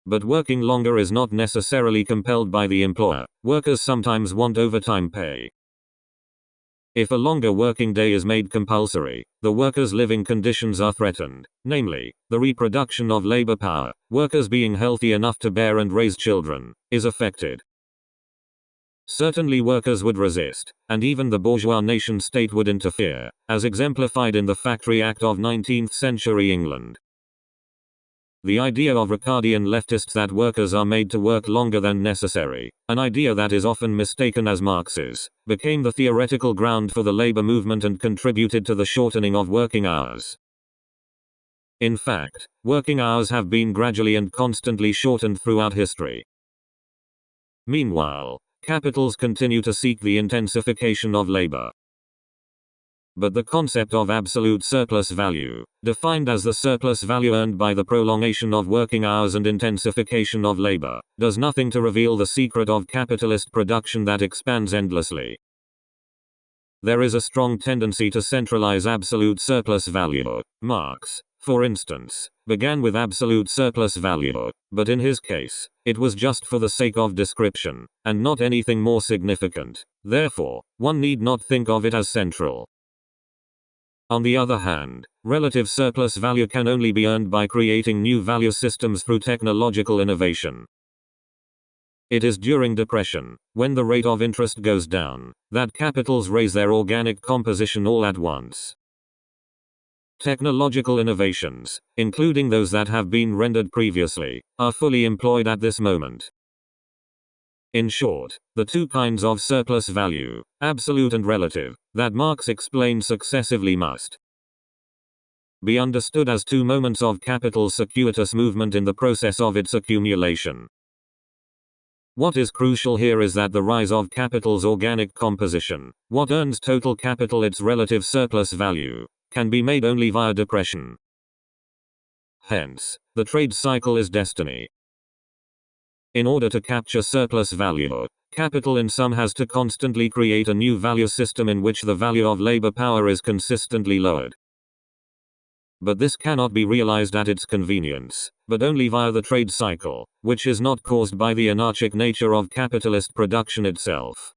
But working longer is not necessarily compelled by the employer. Workers sometimes want overtime pay. If a longer working day is made compulsory, the workers' living conditions are threatened, namely, the reproduction of labor power, workers being healthy enough to bear and raise children, is affected. Certainly workers would resist, and even the bourgeois nation-state would interfere, as exemplified in the Factory Act of 19th century England. The idea of Ricardian leftists that workers are made to work longer than necessary, an idea that is often mistaken as Marx's, became the theoretical ground for the labor movement and contributed to the shortening of working hours. In fact, working hours have been gradually and constantly shortened throughout history. Meanwhile, capitals continue to seek the intensification of labor. But the concept of absolute surplus value, defined as the surplus value earned by the prolongation of working hours and intensification of labor, does nothing to reveal the secret of capitalist production that expands endlessly. There is a strong tendency to centralize absolute surplus value. Marx, for instance, began with absolute surplus value, but in his case, it was just for the sake of description, and not anything more significant. Therefore, one need not think of it as central. On the other hand, relative surplus value can only be earned by creating new value systems through technological innovation. It is during depression, when the rate of interest goes down, that capitals raise their organic composition all at once. Technological innovations, including those that have been rendered previously, are fully employed at this moment. In short, the two kinds of surplus value, absolute and relative, that Marx explained successively must be understood as two moments of capital's circuitous movement in the process of its accumulation. What is crucial here is that the rise of capital's organic composition, what earns total capital its relative surplus value, can be made only via depression. Hence, the trade cycle is destiny. In order to capture surplus value, capital in sum has to constantly create a new value system in which the value of labor power is consistently lowered. But this cannot be realized at its convenience, but only via the trade cycle, which is not caused by the anarchic nature of capitalist production itself.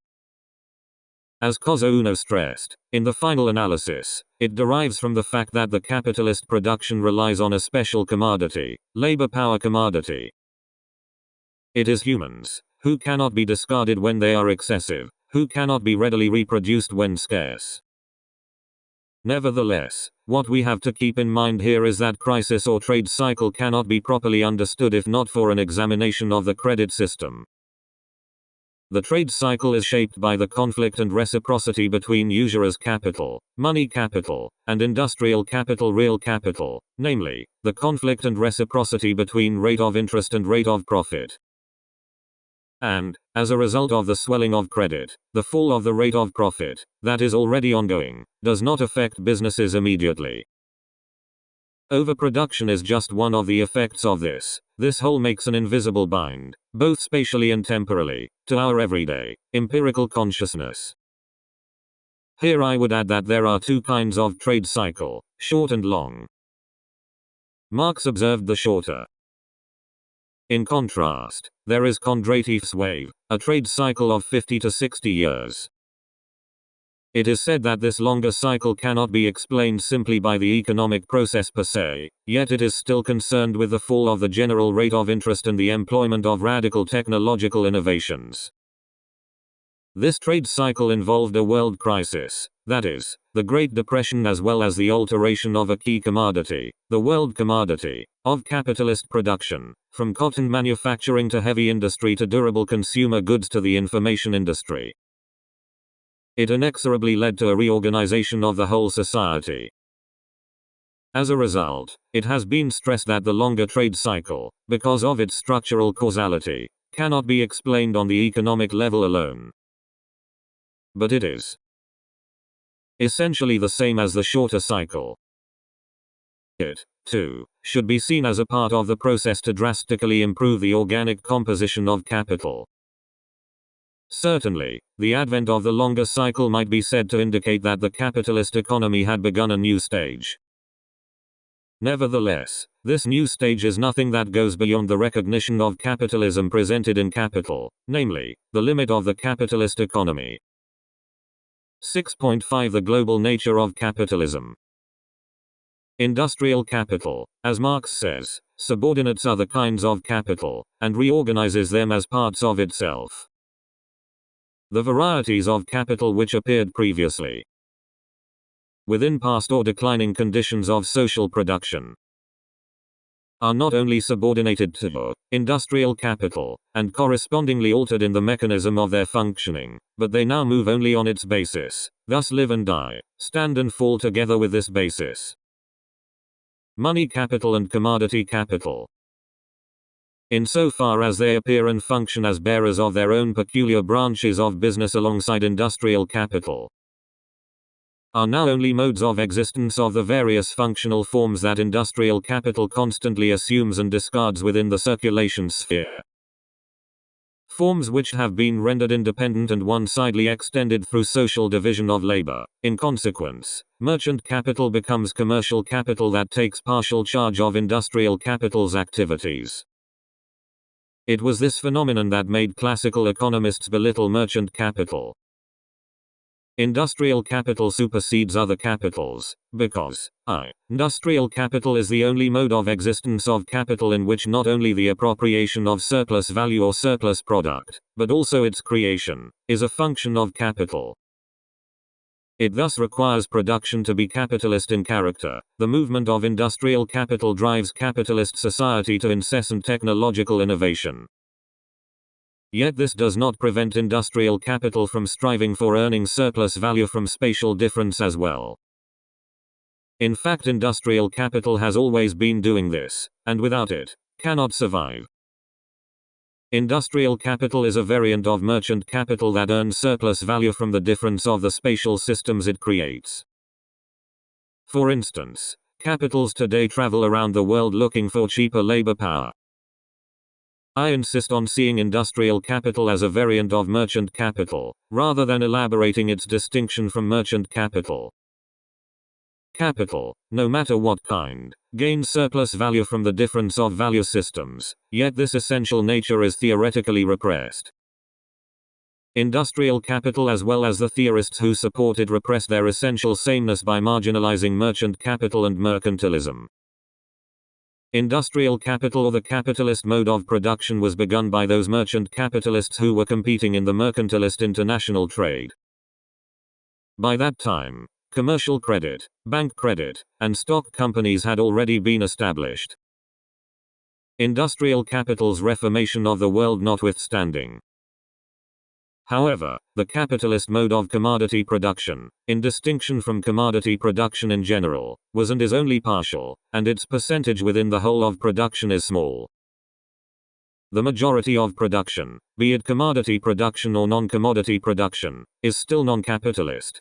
As Ch6 stressed, in the final analysis, it derives from the fact that the capitalist production relies on a special commodity, labor power commodity. It is humans, who cannot be discarded when they are excessive, who cannot be readily reproduced when scarce. Nevertheless, what we have to keep in mind here is that crisis or trade cycle cannot be properly understood if not for an examination of the credit system. The trade cycle is shaped by the conflict and reciprocity between usurer's capital, money capital, and industrial capital, real capital, namely, the conflict and reciprocity between rate of interest and rate of profit. And, as a result of the swelling of credit, the fall of the rate of profit, that is already ongoing, does not affect businesses immediately. Overproduction is just one of the effects of this. This whole makes an invisible bind, both spatially and temporally, to our everyday, empirical consciousness. Here I would add that there are two kinds of trade cycle, short and long. Marx observed the shorter. In contrast, there is Kondratieff's wave, a trade cycle of 50 to 60 years. It is said that this longer cycle cannot be explained simply by the economic process per se, yet it is still concerned with the fall of the general rate of interest and the employment of radical technological innovations. This trade cycle involved a world crisis, that is, the Great Depression, as well as the alteration of a key commodity, the world commodity, of capitalist production, from cotton manufacturing to heavy industry to durable consumer goods to the information industry. It inexorably led to a reorganization of the whole society. As a result, it has been stressed that the longer trade cycle, because of its structural causality, cannot be explained on the economic level alone. But it is. essentially the same as the shorter cycle. It, too, should be seen as a part of the process to drastically improve the organic composition of capital. Certainly, the advent of the longer cycle might be said to indicate that the capitalist economy had begun a new stage. Nevertheless, this new stage is nothing that goes beyond the recognition of capitalism presented in Capital, namely, the limit of the capitalist economy. 6.5 The global nature of capitalism. Industrial capital, as Marx says, subordinates other kinds of capital, and reorganizes them as parts of itself. The varieties of capital which appeared previously within past or declining conditions of social production are not only subordinated to industrial capital, and correspondingly altered in the mechanism of their functioning, but they now move only on its basis, thus live and die, stand and fall together with this basis. Money capital and commodity capital, insofar as they appear and function as bearers of their own peculiar branches of business alongside industrial capital, are now only modes of existence of the various functional forms that industrial capital constantly assumes and discards within the circulation sphere. Forms which have been rendered independent and one-sidedly extended through social division of labor. In consequence, merchant capital becomes commercial capital that takes partial charge of industrial capital's activities. It was this phenomenon that made classical economists belittle merchant capital. Industrial capital supersedes other capitals, because industrial capital is the only mode of existence of capital in which not only the appropriation of surplus value or surplus product, but also its creation, is a function of capital. It thus requires production to be capitalist in character. The movement of industrial capital drives capitalist society to incessant technological innovation. Yet this does not prevent industrial capital from striving for earning surplus value from spatial difference as well. In fact, industrial capital has always been doing this, and without it, cannot survive. Industrial capital is a variant of merchant capital that earns surplus value from the difference of the spatial systems it creates. For instance, capitals today travel around the world looking for cheaper labor power. I insist on seeing industrial capital as a variant of merchant capital, rather than elaborating its distinction from merchant capital. Capital, no matter what kind, gains surplus value from the difference of value systems, yet this essential nature is theoretically repressed. Industrial capital as well as the theorists who support it repress their essential sameness by marginalizing merchant capital and mercantilism. Industrial capital, or the capitalist mode of production, was begun by those merchant capitalists who were competing in the mercantilist international trade. By that time, commercial credit, bank credit, and stock companies had already been established. Industrial capital's reformation of the world notwithstanding. However, the capitalist mode of commodity production, in distinction from commodity production in general, was and is only partial, and its percentage within the whole of production is small. The majority of production, be it commodity production or non-commodity production, is still non-capitalist.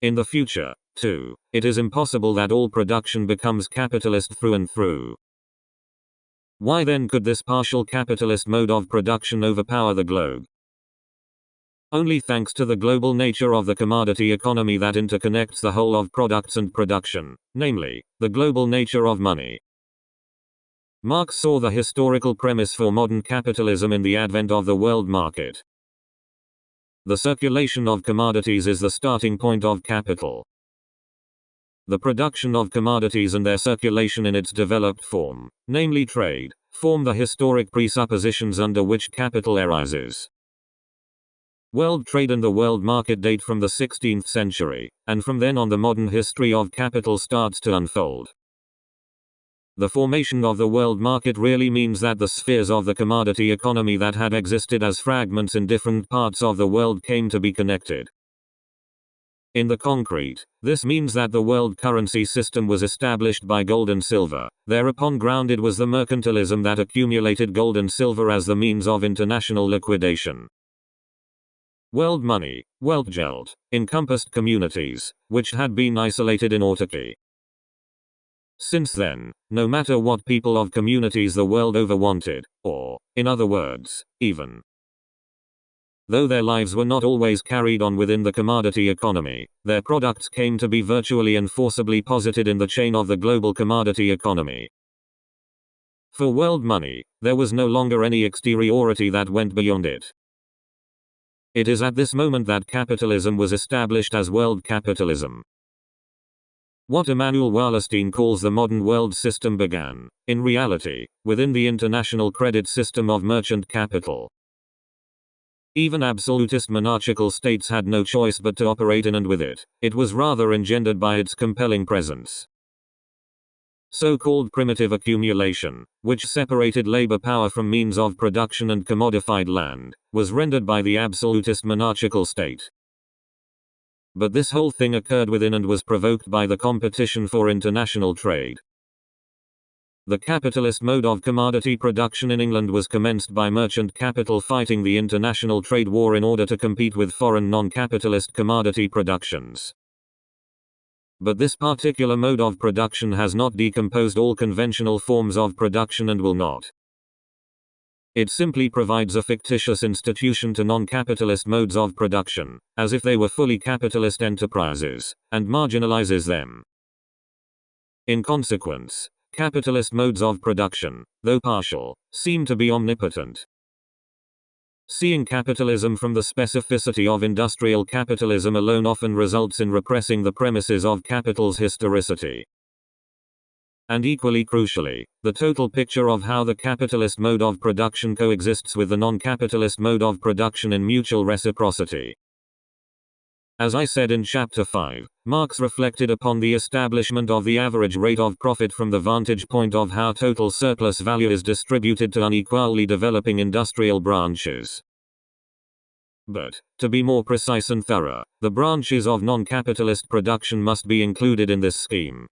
In the future, too, it is impossible that all production becomes capitalist through and through. Why then could this partial capitalist mode of production overpower the globe? Only thanks to the global nature of the commodity economy that interconnects the whole of products and production, namely, the global nature of money. Marx saw the historical premise for modern capitalism in the advent of the world market. The circulation of commodities is the starting point of capital. The production of commodities and their circulation in its developed form, namely trade, form the historic presuppositions under which capital arises. World trade and the world market date from the 16th century, and from then on the modern history of capital starts to unfold. The formation of the world market really means that the spheres of the commodity economy that had existed as fragments in different parts of the world came to be connected. In the concrete, this means that the world currency system was established by gold and silver. Thereupon grounded was the mercantilism that accumulated gold and silver as the means of international liquidation. World money, Weltgeld, encompassed communities, which had been isolated in autarky. Since then, no matter what people of communities the world over wanted, or, in other words, even though their lives were not always carried on within the commodity economy, their products came to be virtually and forcibly posited in the chain of the global commodity economy. For world money, there was no longer any exteriority that went beyond it. It is at this moment that capitalism was established as world capitalism. What Immanuel Wallerstein calls the modern world system began, in reality, within the international credit system of merchant capital. Even absolutist monarchical states had no choice but to operate in and with it. It was rather engendered by its compelling presence. So-called primitive accumulation, which separated labor power from means of production and commodified land, was rendered by the absolutist monarchical state. But this whole thing occurred within and was provoked by the competition for international trade. The capitalist mode of commodity production in England was commenced by merchant capital fighting the international trade war in order to compete with foreign non-capitalist commodity productions. But this particular mode of production has not decomposed all conventional forms of production and will not. It simply provides a fictitious institution to non-capitalist modes of production, as if they were fully capitalist enterprises, and marginalizes them. In consequence, capitalist modes of production, though partial, seem to be omnipotent. Seeing capitalism from the specificity of industrial capitalism alone often results in repressing the premises of capital's historicity. And equally crucially, the total picture of how the capitalist mode of production coexists with the non-capitalist mode of production in mutual reciprocity. As I said in Chapter 5, Marx reflected upon the establishment of the average rate of profit from the vantage point of how total surplus value is distributed to unequally developing industrial branches. But, to be more precise and thorough, the branches of non-capitalist production must be included in this scheme.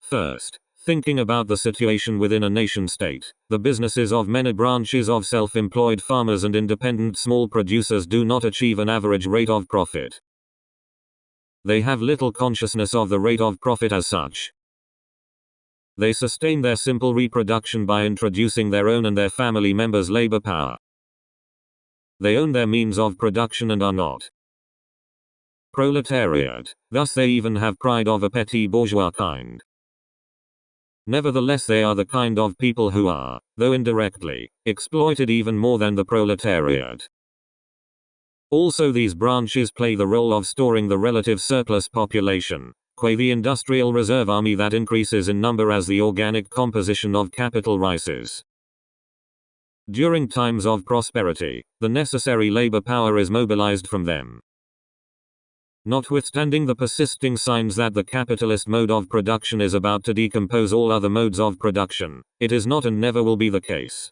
First, thinking about the situation within a nation-state, the businesses of many branches of self-employed farmers and independent small producers do not achieve an average rate of profit. They have little consciousness of the rate of profit as such. They sustain their simple reproduction by introducing their own and their family members' labor power. They own their means of production and are not proletariat, thus they even have pride of a petit bourgeois kind. Nevertheless, they are the kind of people who are, though indirectly, exploited even more than the proletariat. Also, these branches play the role of storing the relative surplus population, qua the industrial reserve army that increases in number as the organic composition of capital rises. During times of prosperity, the necessary labor power is mobilized from them. Notwithstanding the persisting signs that the capitalist mode of production is about to decompose all other modes of production, it is not and never will be the case.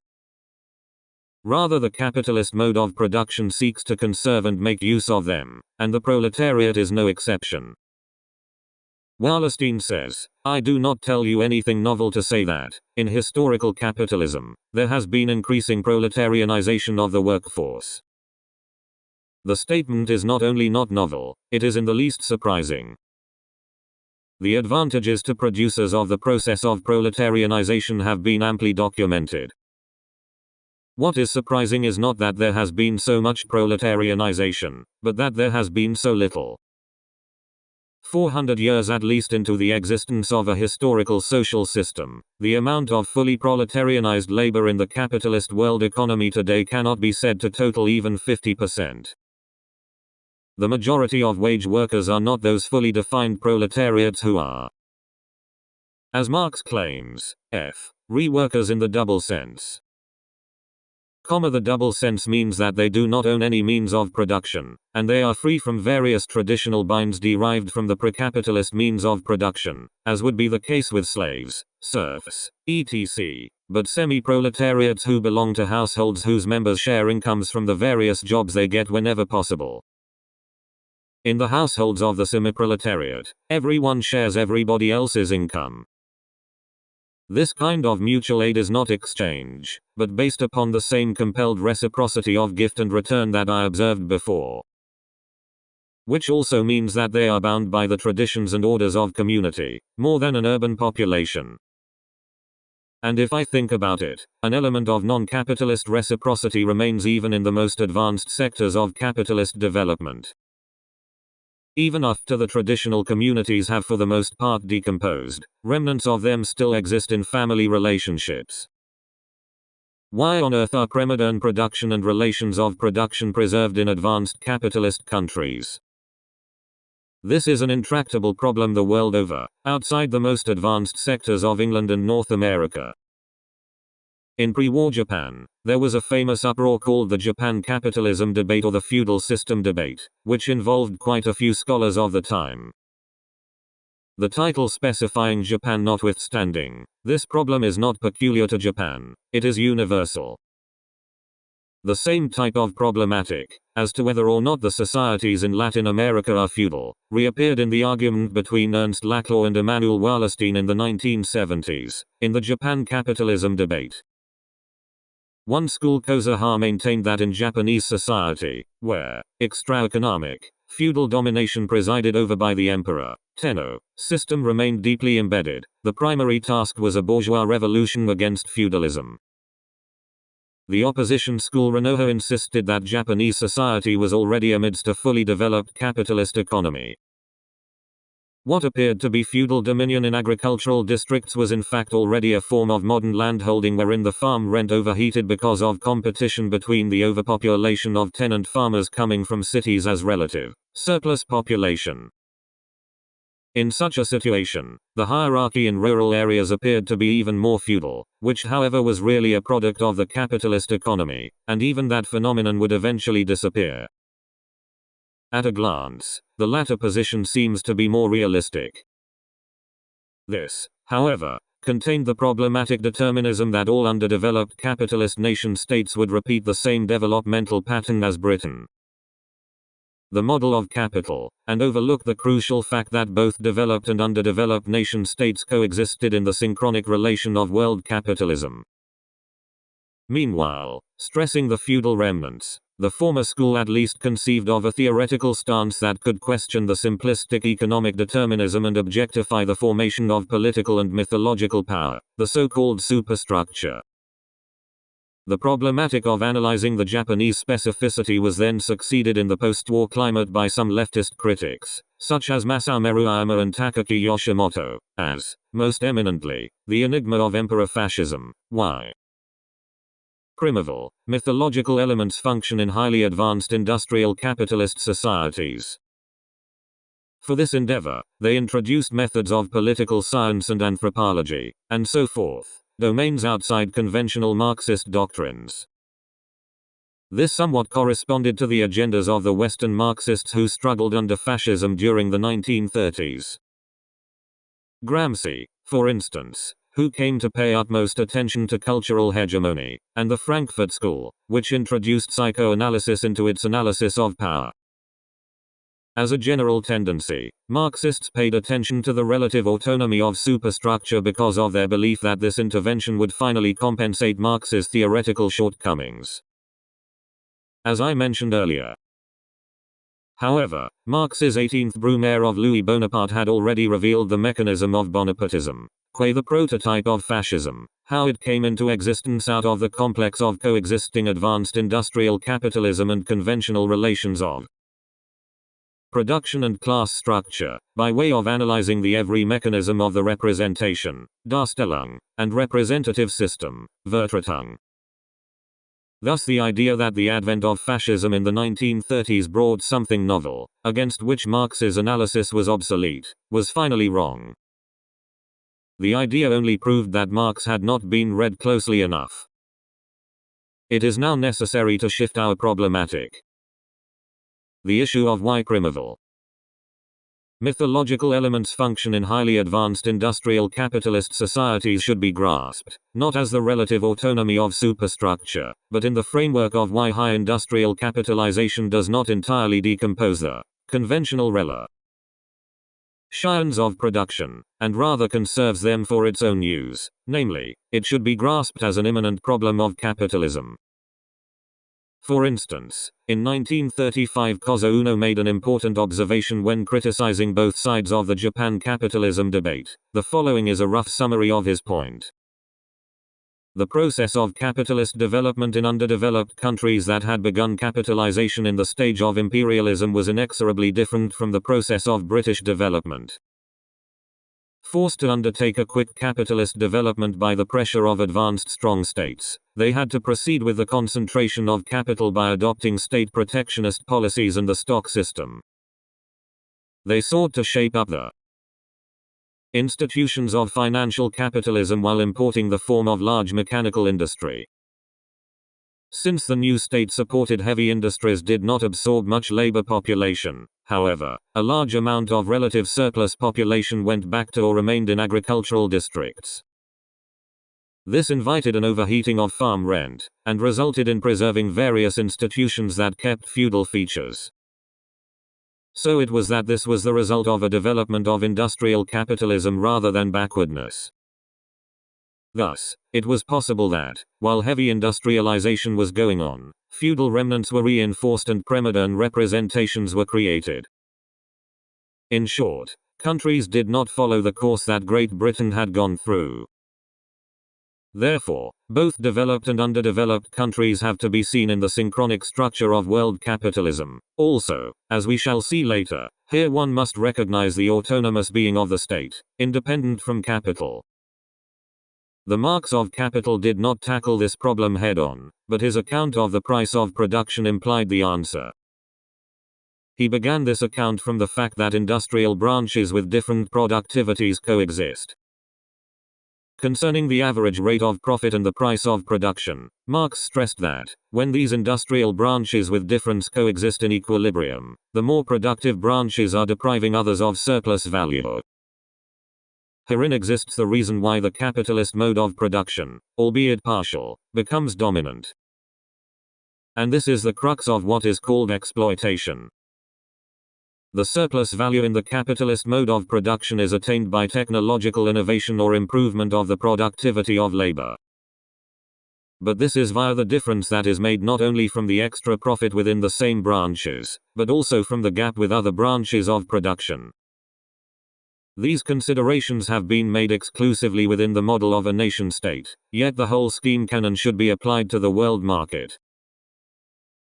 Rather, the capitalist mode of production seeks to conserve and make use of them, and the proletariat is no exception. Wallerstein says, I do not tell you anything novel to say that, in historical capitalism, there has been increasing proletarianization of the workforce. The statement is not only not novel, it is in the least surprising. The advantages to producers of the process of proletarianization have been amply documented. What is surprising is not that there has been so much proletarianization, but that there has been so little. 400 years at least into the existence of a historical social system, the amount of fully proletarianized labor in the capitalist world economy today cannot be said to total even 50%. The majority of wage workers are not those fully defined proletariats who are, as Marx claims, re-workers in the double sense. The double sense means that they do not own any means of production, and they are free from various traditional binds derived from the pre-capitalist means of production, as would be the case with slaves, serfs, etc., but semi-proletariats who belong to households whose members share incomes from the various jobs they get whenever possible. In the households of the semi-proletariat, everyone shares everybody else's income. This kind of mutual aid is not exchange, but based upon the same compelled reciprocity of gift and return that I observed before. Which also means that they are bound by the traditions and orders of community, more than an urban population. And if I think about it, an element of non-capitalist reciprocity remains even in the most advanced sectors of capitalist development. Even after the traditional communities have for the most part decomposed, remnants of them still exist in family relationships. Why on earth are premodern production and relations of production preserved in advanced capitalist countries? This is an intractable problem the world over, outside the most advanced sectors of England and North America. In pre-war Japan, there was a famous uproar called the Japan capitalism debate or the feudal system debate, which involved quite a few scholars of the time. The title specifying Japan notwithstanding, this problem is not peculiar to Japan, it is universal. The same type of problematic, as to whether or not the societies in Latin America are feudal, reappeared in the argument between Ernst Laclau and Emanuel Wallerstein in the 1970s, in the Japan capitalism debate. One school Kozuha maintained that in Japanese society, where extra-economic, feudal domination presided over by the emperor, Tenno, system remained deeply embedded, the primary task was a bourgeois revolution against feudalism. The opposition school Renoha insisted that Japanese society was already amidst a fully developed capitalist economy. What appeared to be feudal dominion in agricultural districts was in fact already a form of modern landholding wherein the farm rent overheated because of competition between the overpopulation of tenant farmers coming from cities as relative surplus population. In such a situation, the hierarchy in rural areas appeared to be even more feudal, which however was really a product of the capitalist economy, and even that phenomenon would eventually disappear. At a glance, the latter position seems to be more realistic. This, however, contained the problematic determinism that all underdeveloped capitalist nation-states would repeat the same developmental pattern as Britain. The model of capital, and overlook the crucial fact that both developed and underdeveloped nation-states coexisted in the synchronic relation of world capitalism. Meanwhile, stressing the feudal remnants, the former school at least conceived of a theoretical stance that could question the simplistic economic determinism and objectify the formation of political and mythological power, the so-called superstructure. The problematic of analyzing the Japanese specificity was then succeeded in the post-war climate by some leftist critics, such as Masao Maruyama and Takaki Yoshimoto, as, most eminently, the enigma of emperor fascism. Why? Primeval, mythological elements function in highly advanced industrial capitalist societies. For this endeavor, they introduced methods of political science and anthropology, and so forth, domains outside conventional Marxist doctrines. This somewhat corresponded to the agendas of the Western Marxists who struggled under fascism during the 1930s. Gramsci, for instance, who came to pay utmost attention to cultural hegemony, and the Frankfurt School, which introduced psychoanalysis into its analysis of power. As a general tendency, Marxists paid attention to the relative autonomy of superstructure because of their belief that this intervention would finally compensate Marx's theoretical shortcomings. As I mentioned earlier. However, Marx's 18th Brumaire of Louis Bonaparte had already revealed the mechanism of Bonapartism, the prototype of fascism, how it came into existence out of the complex of coexisting advanced industrial capitalism and conventional relations of production and class structure, by way of analyzing the every mechanism of the representation, Darstellung, and representative system, Vertretung. Thus the idea that the advent of fascism in the 1930s brought something novel, against which Marx's analysis was obsolete, was finally wrong. The idea only proved that Marx had not been read closely enough. It is now necessary to shift our problematic. The issue of why primeval mythological elements function in highly advanced industrial capitalist societies should be grasped, not as the relative autonomy of superstructure, but in the framework of why high industrial capitalization does not entirely decompose the conventional rela. scions of production, and rather conserves them for its own use, namely, it should be grasped as an immanent problem of capitalism. For instance, in 1935 Kozo Uno made an important observation when criticizing both sides of the Japan capitalism debate. The following is a rough summary of his point. The process of capitalist development in underdeveloped countries that had begun capitalization in the stage of imperialism was inexorably different from the process of British development. Forced to undertake a quick capitalist development by the pressure of advanced strong states, they had to proceed with the concentration of capital by adopting state protectionist policies and the stock system. They sought to shape up the institutions of financial capitalism while importing the form of large mechanical industry. Since the new state-supported heavy industries did not absorb much labor population, however, a large amount of relative surplus population went back to or remained in agricultural districts. This invited an overheating of farm rent, and resulted in preserving various institutions that kept feudal features. So it was that this was the result of a development of industrial capitalism rather than backwardness. Thus, it was possible that, while heavy industrialization was going on, feudal remnants were reinforced and premodern representations were created. In short, countries did not follow the course that Great Britain had gone through. Therefore, both developed and underdeveloped countries have to be seen in the synchronic structure of world capitalism. Also, as we shall see later, here one must recognize the autonomous being of the state, independent from capital. The Marx of Capital did not tackle this problem head-on, but his account of the price of production implied the answer. He began this account from the fact that industrial branches with different productivities coexist. Concerning the average rate of profit and the price of production, Marx stressed that, when these industrial branches with difference coexist in equilibrium, the more productive branches are depriving others of surplus value. Herein exists the reason why the capitalist mode of production, albeit partial, becomes dominant. And this is the crux of what is called exploitation. The surplus value in the capitalist mode of production is attained by technological innovation or improvement of the productivity of labor. But this is via the difference that is made not only from the extra profit within the same branches, but also from the gap with other branches of production. These considerations have been made exclusively within the model of a nation-state, yet the whole scheme can and should be applied to the world market.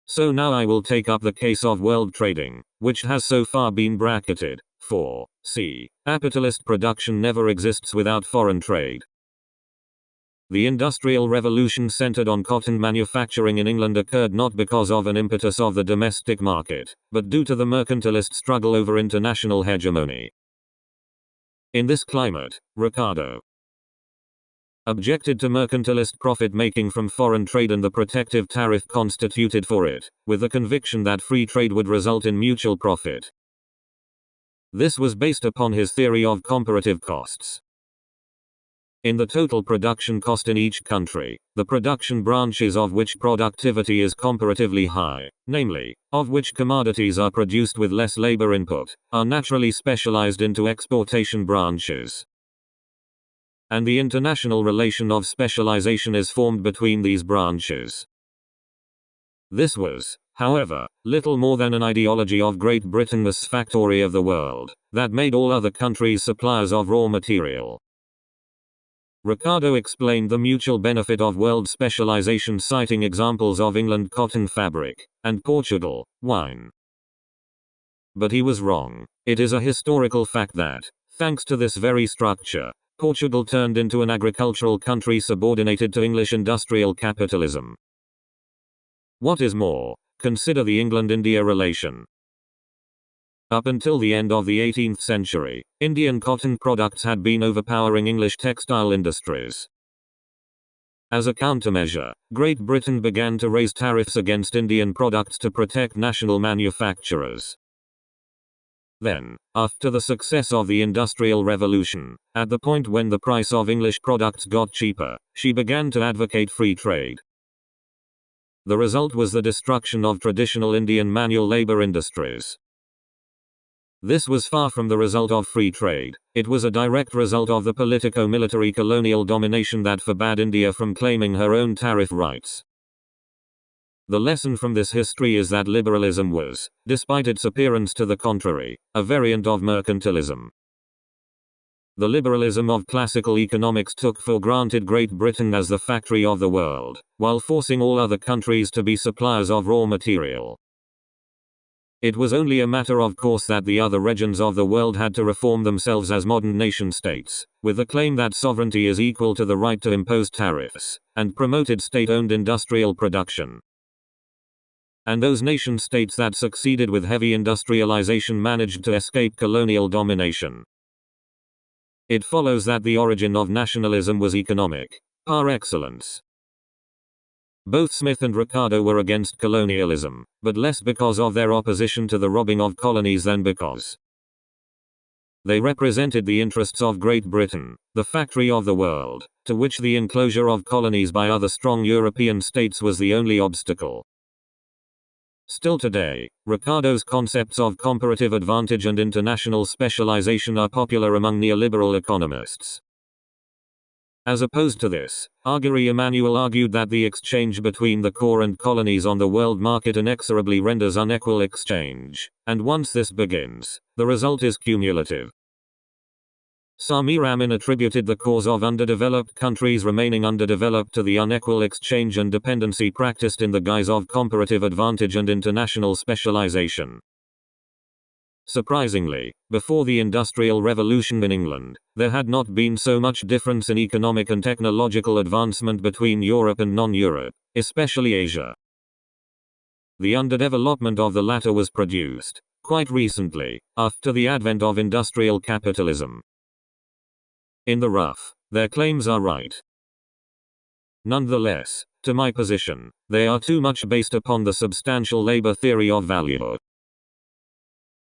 So now I will take up the case of world trading, which has so far been bracketed. For, c. Capitalist production never exists without foreign trade. The Industrial Revolution centered on cotton manufacturing in England occurred not because of an impetus of the domestic market, but due to the mercantilist struggle over international hegemony. In this climate, Ricardo objected to mercantilist profit-making from foreign trade and the protective tariff constituted for it, with the conviction that free trade would result in mutual profit. This was based upon his theory of comparative costs. In the total production cost in each country, the production branches of which productivity is comparatively high, namely, of which commodities are produced with less labor input, are naturally specialized into exportation branches. And the international relation of specialization is formed between these branches. This was, however, little more than an ideology of Great Britain, the factory of the world, that made all other countries suppliers of raw material. Ricardo explained the mutual benefit of world specialization, citing examples of England cotton fabric, and Portugal, wine. But he was wrong. It is a historical fact that, thanks to this very structure, Portugal turned into an agricultural country subordinated to English industrial capitalism. What is more, consider the England-India relation. Up until the end of the 18th century, Indian cotton products had been overpowering English textile industries. As a countermeasure, Great Britain began to raise tariffs against Indian products to protect national manufacturers. Then, after the success of the Industrial Revolution, at the point when the price of English products got cheaper, she began to advocate free trade. The result was the destruction of traditional Indian manual labor industries. This was far from the result of free trade. It was a direct result of the politico-military colonial domination that forbade India from claiming her own tariff rights. The lesson from this history is that liberalism was, despite its appearance to the contrary, a variant of mercantilism. The liberalism of classical economics took for granted Great Britain as the factory of the world, while forcing all other countries to be suppliers of raw material. It was only a matter of course that the other regions of the world had to reform themselves as modern nation-states, with the claim that sovereignty is equal to the right to impose tariffs, and promoted state-owned industrial production. And those nation-states that succeeded with heavy industrialization managed to escape colonial domination. It follows that the origin of nationalism was economic, par excellence. Both Smith and Ricardo were against colonialism, but less because of their opposition to the robbing of colonies than because they represented the interests of Great Britain, the factory of the world, to which the enclosure of colonies by other strong European states was the only obstacle. Still today, Ricardo's concepts of comparative advantage and international specialization are popular among neoliberal economists. As opposed to this, Augury Emanuel argued that the exchange between the core and colonies on the world market inexorably renders unequal exchange, and once this begins, the result is cumulative. Sami Ramin attributed the cause of underdeveloped countries remaining underdeveloped to the unequal exchange and dependency practiced in the guise of comparative advantage and international specialization. Surprisingly, before the Industrial Revolution in England, there had not been so much difference in economic and technological advancement between Europe and non-Europe, especially Asia. The underdevelopment of the latter was produced, quite recently, after the advent of industrial capitalism. In the rough, their claims are right. Nonetheless, to my position, they are too much based upon the substantial labor theory of value.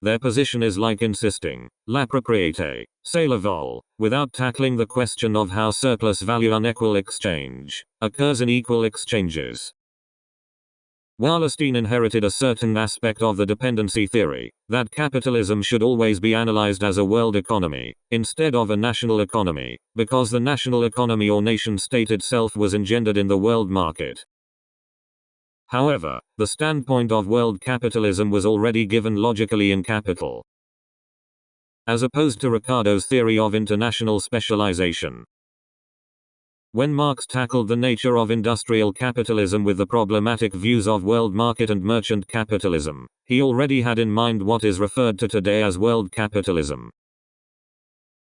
Their position is like insisting, la propriété, c'est le vol, without tackling the question of how surplus value unequal exchange occurs in equal exchanges. Wallerstein inherited a certain aspect of the dependency theory, that capitalism should always be analyzed as a world economy, instead of a national economy, because the national economy or nation-state itself was engendered in the world market. However, the standpoint of world capitalism was already given logically in Capital. As opposed to Ricardo's theory of international specialization. When Marx tackled the nature of industrial capitalism with the problematic views of world market and merchant capitalism, he already had in mind what is referred to today as world capitalism.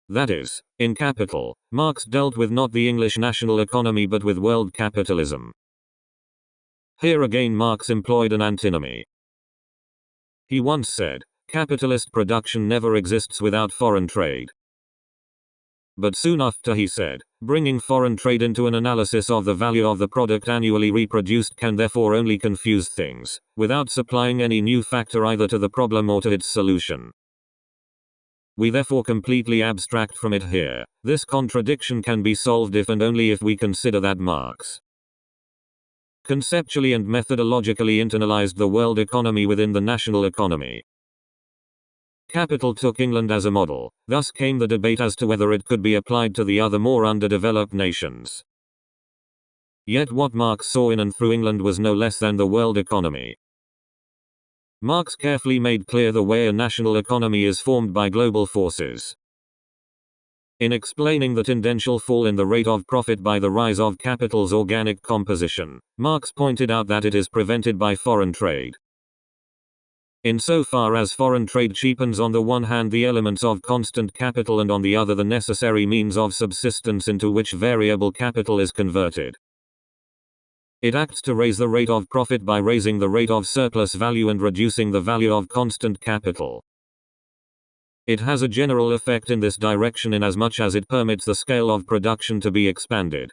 That is, in Capital, Marx dealt with not the English national economy but with world capitalism. Here again Marx employed an antinomy. He once said, capitalist production never exists without foreign trade. But soon after he said, bringing foreign trade into an analysis of the value of the product annually reproduced can therefore only confuse things, without supplying any new factor either to the problem or to its solution. We therefore completely abstract from it here. This contradiction can be solved if and only if we consider that Marx conceptually and methodologically internalized the world economy within the national economy. Capital took England as a model, thus came the debate as to whether it could be applied to the other more underdeveloped nations. Yet what Marx saw in and through England was no less than the world economy. Marx carefully made clear the way a national economy is formed by global forces. In explaining the tendential fall in the rate of profit by the rise of capital's organic composition, Marx pointed out that it is prevented by foreign trade. Insofar as foreign trade cheapens on the one hand the elements of constant capital and on the other the necessary means of subsistence into which variable capital is converted. It acts to raise the rate of profit by raising the rate of surplus value and reducing the value of constant capital. It has a general effect in this direction inasmuch as it permits the scale of production to be expanded.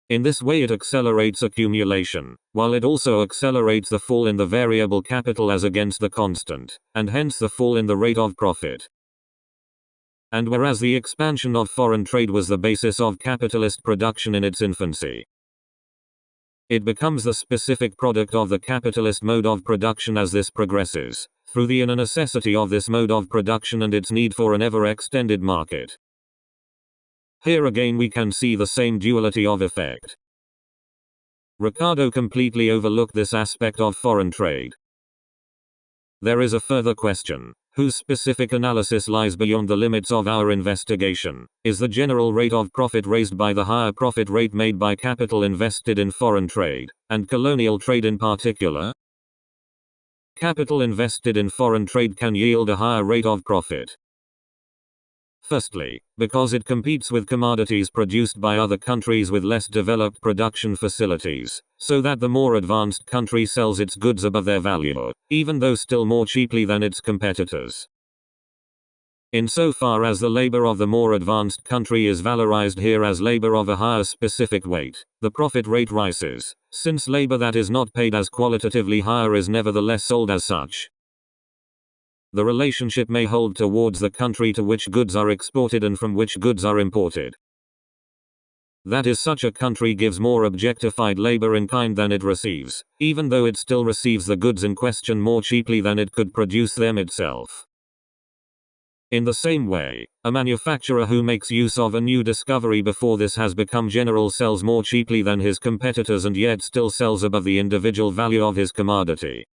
In this way it accelerates accumulation, while it also accelerates the fall in the variable capital as against the constant, and hence the fall in the rate of profit. And whereas the expansion of foreign trade was the basis of capitalist production in its infancy, it becomes the specific product of the capitalist mode of production as this progresses, through the inner necessity of this mode of production and its need for an ever-extended market. Here again we can see the same duality of effect. Ricardo completely overlooked this aspect of foreign trade. There is a further question, whose specific analysis lies beyond the limits of our investigation. Is the general rate of profit raised by the higher profit rate made by capital invested in foreign trade, and colonial trade in particular? Capital invested in foreign trade can yield a higher rate of profit. Firstly, because it competes with commodities produced by other countries with less developed production facilities, so that the more advanced country sells its goods above their value, even though still more cheaply than its competitors. Insofar as the labor of the more advanced country is valorized here as labor of a higher specific weight, the profit rate rises, since labor that is not paid as qualitatively higher is nevertheless sold as such. The relationship may hold towards the country to which goods are exported and from which goods are imported. That is, such a country gives more objectified labor in kind than it receives, even though it still receives the goods in question more cheaply than it could produce them itself. In the same way, a manufacturer who makes use of a new discovery before this has become general sells more cheaply than his competitors and yet still sells above the individual value of his commodity.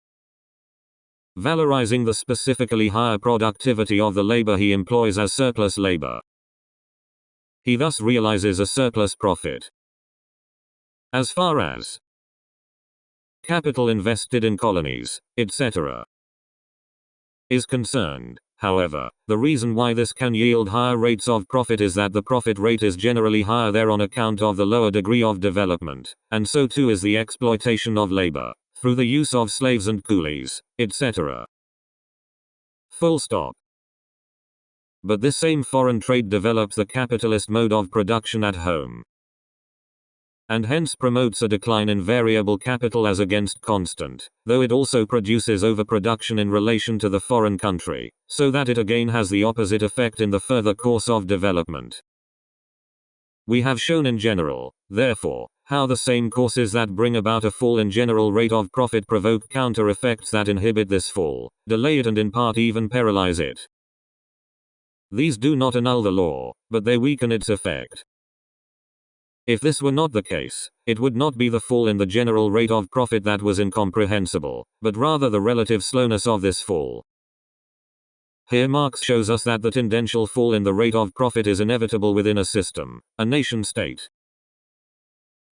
Valorizing the specifically higher productivity of the labor he employs as surplus labor. He thus realizes a surplus profit. As far as capital invested in colonies, etc., is concerned, however, the reason why this can yield higher rates of profit is that the profit rate is generally higher there on account of the lower degree of development, and so too is the exploitation of labor, through the use of slaves and coolies, etc. Full stop. But this same foreign trade develops the capitalist mode of production at home, and hence promotes a decline in variable capital as against constant, though it also produces overproduction in relation to the foreign country, so that it again has the opposite effect in the further course of development. We have shown in general, therefore, how the same causes that bring about a fall in general rate of profit provoke counter effects that inhibit this fall, delay it and in part even paralyze it. These do not annul the law, but they weaken its effect. If this were not the case, it would not be the fall in the general rate of profit that was incomprehensible, but rather the relative slowness of this fall. Here Marx shows us that the tendential fall in the rate of profit is inevitable within a system, a nation-state.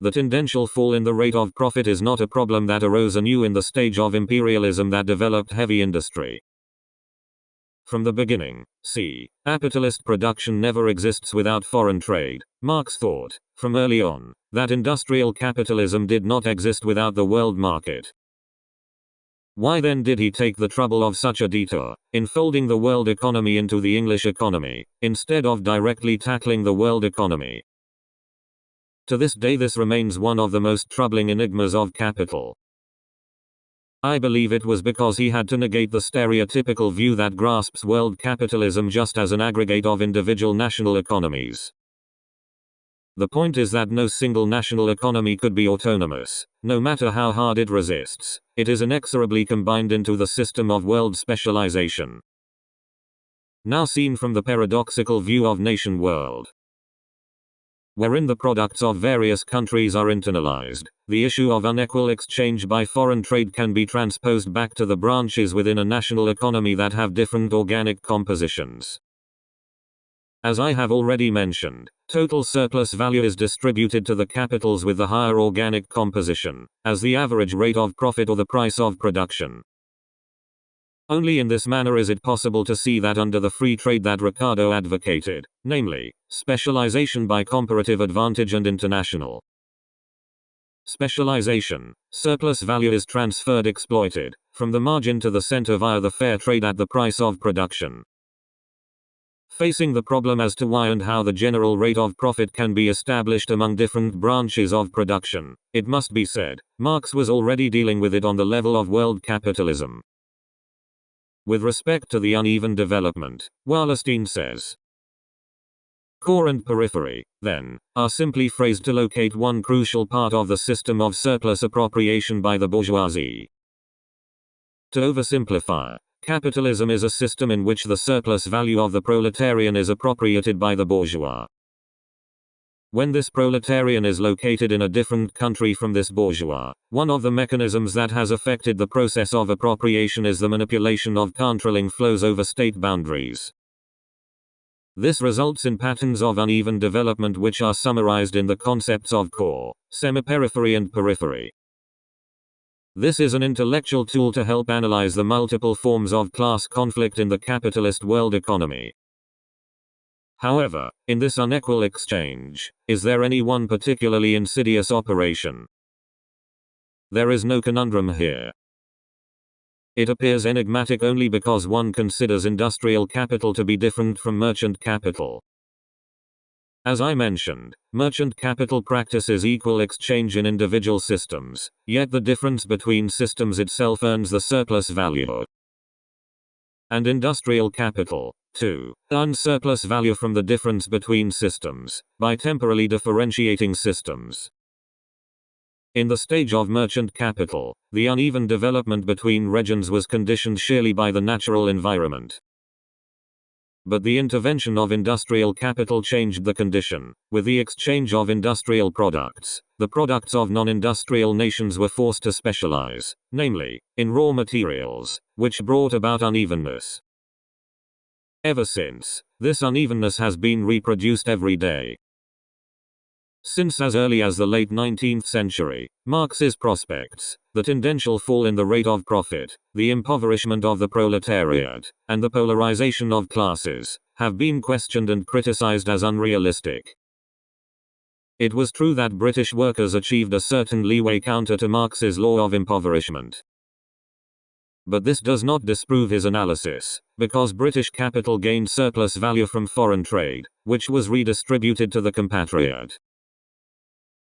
The tendential fall in the rate of profit is not a problem that arose anew in the stage of imperialism that developed heavy industry. From the beginning, capitalist production never exists without foreign trade. Marx thought, from early on, that industrial capitalism did not exist without the world market. Why then did he take the trouble of such a detour, in folding the world economy into the English economy, instead of directly tackling the world economy? To this day this remains one of the most troubling enigmas of capital. I believe it was because he had to negate the stereotypical view that grasps world capitalism just as an aggregate of individual national economies. The point is that no single national economy could be autonomous, no matter how hard it resists. It is inexorably combined into the system of world specialization. Now seen from the paradoxical view of nation world, wherein the products of various countries are internalized, the issue of unequal exchange by foreign trade can be transposed back to the branches within a national economy that have different organic compositions. As I have already mentioned, total surplus value is distributed to the capitals with the higher organic composition, as the average rate of profit or the price of production. Only in this manner is it possible to see that under the free trade that Ricardo advocated, namely, specialization by comparative advantage and international specialization, surplus value is transferred exploited, from the margin to the center via the fair trade at the price of production. Facing the problem as to why and how the general rate of profit can be established among different branches of production, it must be said, Marx was already dealing with it on the level of world capitalism. With respect to the uneven development, Wallerstein says, core and periphery, then, are simply phrased to locate one crucial part of the system of surplus appropriation by the bourgeoisie. To oversimplify, capitalism is a system in which the surplus value of the proletarian is appropriated by the bourgeois. When this proletarian is located in a different country from this bourgeois, one of the mechanisms that has affected the process of appropriation is the manipulation of controlling flows over state boundaries. This results in patterns of uneven development which are summarized in the concepts of core, semi-periphery and periphery. This is an intellectual tool to help analyze the multiple forms of class conflict in the capitalist world economy. However, in this unequal exchange, is there any one particularly insidious operation? There is no conundrum here. It appears enigmatic only because one considers industrial capital to be different from merchant capital. As I mentioned, merchant capital practices equal exchange in individual systems, yet the difference between systems itself earns the surplus value. And industrial capital, too, earns surplus value from the difference between systems, by temporally differentiating systems. In the stage of merchant capital, the uneven development between regions was conditioned sheerly by the natural environment. But the intervention of industrial capital changed the condition. With the exchange of industrial products, the products of non-industrial nations were forced to specialize, namely, in raw materials, which brought about unevenness. Ever since, this unevenness has been reproduced every day. Since as early as the late 19th century, Marx's prospects, the tendential fall in the rate of profit, the impoverishment of the proletariat, and the polarization of classes, have been questioned and criticized as unrealistic. It was true that British workers achieved a certain leeway counter to Marx's law of impoverishment. But this does not disprove his analysis, because British capital gained surplus value from foreign trade, which was redistributed to the compatriot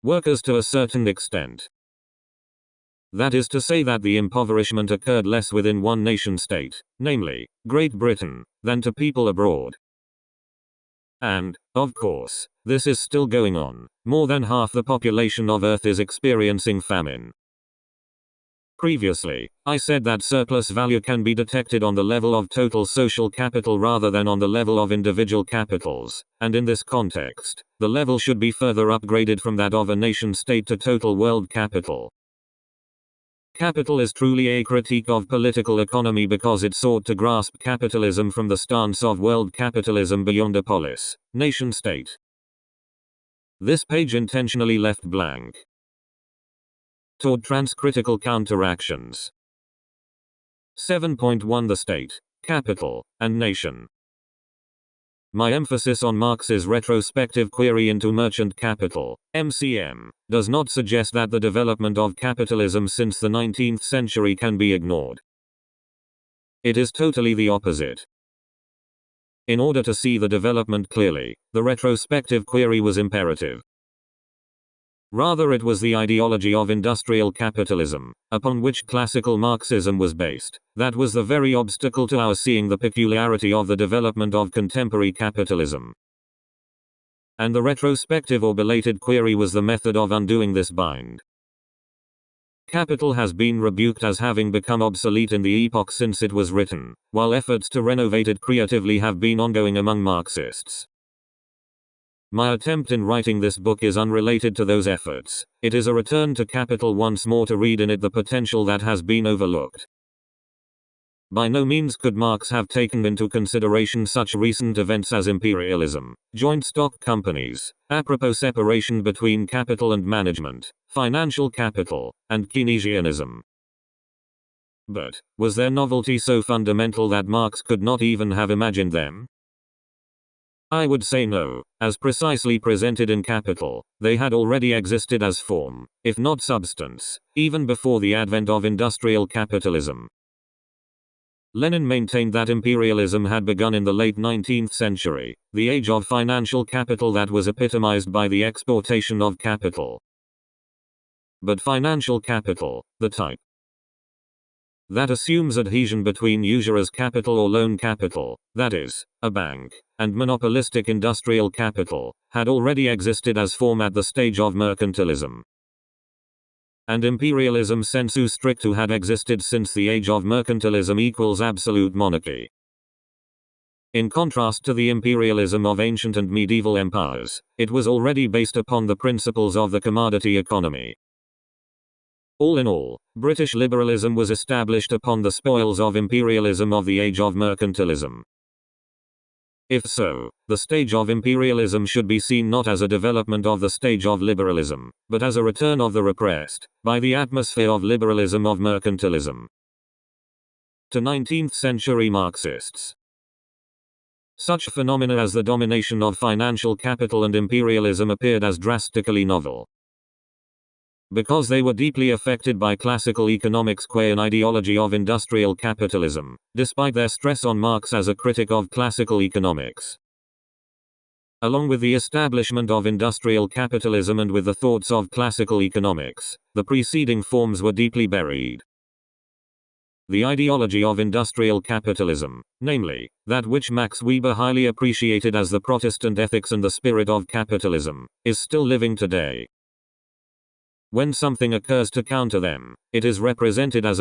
workers to a certain extent. That is to say that the impoverishment occurred less within one nation-state, namely, Great Britain, than to people abroad. And, of course, this is still going on. More than half the population of Earth is experiencing famine. Previously, I said that surplus value can be detected on the level of total social capital rather than on the level of individual capitals, and in this context, the level should be further upgraded from that of a nation-state to total world capital. Capital is truly a critique of political economy because it sought to grasp capitalism from the stance of world capitalism beyond a polis, nation-state. This page intentionally left blank. Toward transcritical counteractions. 7.1 The state, capital, and nation. My emphasis on Marx's retrospective query into merchant capital, MCM, does not suggest that the development of capitalism since the 19th century can be ignored. It is totally the opposite. In order to see the development clearly, the retrospective query was imperative. Rather, it was the ideology of industrial capitalism, upon which classical Marxism was based, that was the very obstacle to our seeing the peculiarity of the development of contemporary capitalism. And the retrospective or belated query was the method of undoing this bind. Capital has been rebuked as having become obsolete in the epoch since it was written, while efforts to renovate it creatively have been ongoing among Marxists. My attempt in writing this book is unrelated to those efforts. It is a return to capital once more to read in it the potential that has been overlooked. By no means could Marx have taken into consideration such recent events as imperialism, joint stock companies, apropos separation between capital and management, financial capital, and Keynesianism. But, was their novelty so fundamental that Marx could not even have imagined them? I would say no. As precisely presented in Capital, they had already existed as form, if not substance, even before the advent of industrial capitalism. Lenin maintained that imperialism had begun in the late 19th century, the age of financial capital that was epitomized by the exportation of capital. But financial capital, the type that assumes adhesion between usurer's capital or loan capital, that is, a bank, and monopolistic industrial capital, had already existed as form at the stage of mercantilism. and imperialism sensu stricto had existed since the age of mercantilism equals absolute monarchy. In contrast to the imperialism of ancient and medieval empires, it was already based upon the principles of the commodity economy. All in all, British liberalism was established upon the spoils of imperialism of the age of mercantilism. If so, the stage of imperialism should be seen not as a development of the stage of liberalism, but as a return of the repressed, by the atmosphere of liberalism of mercantilism. To 19th century Marxists. Such phenomena as the domination of financial capital and imperialism appeared as drastically novel. Because they were deeply affected by classical economics qua an ideology of industrial capitalism, despite their stress on Marx as a critic of classical economics. Along with the establishment of industrial capitalism and with the thoughts of classical economics, the preceding forms were deeply buried. The ideology of industrial capitalism, namely, that which Max Weber highly appreciated as the Protestant ethics and the spirit of capitalism, is still living today. When something occurs to counter them, it is represented as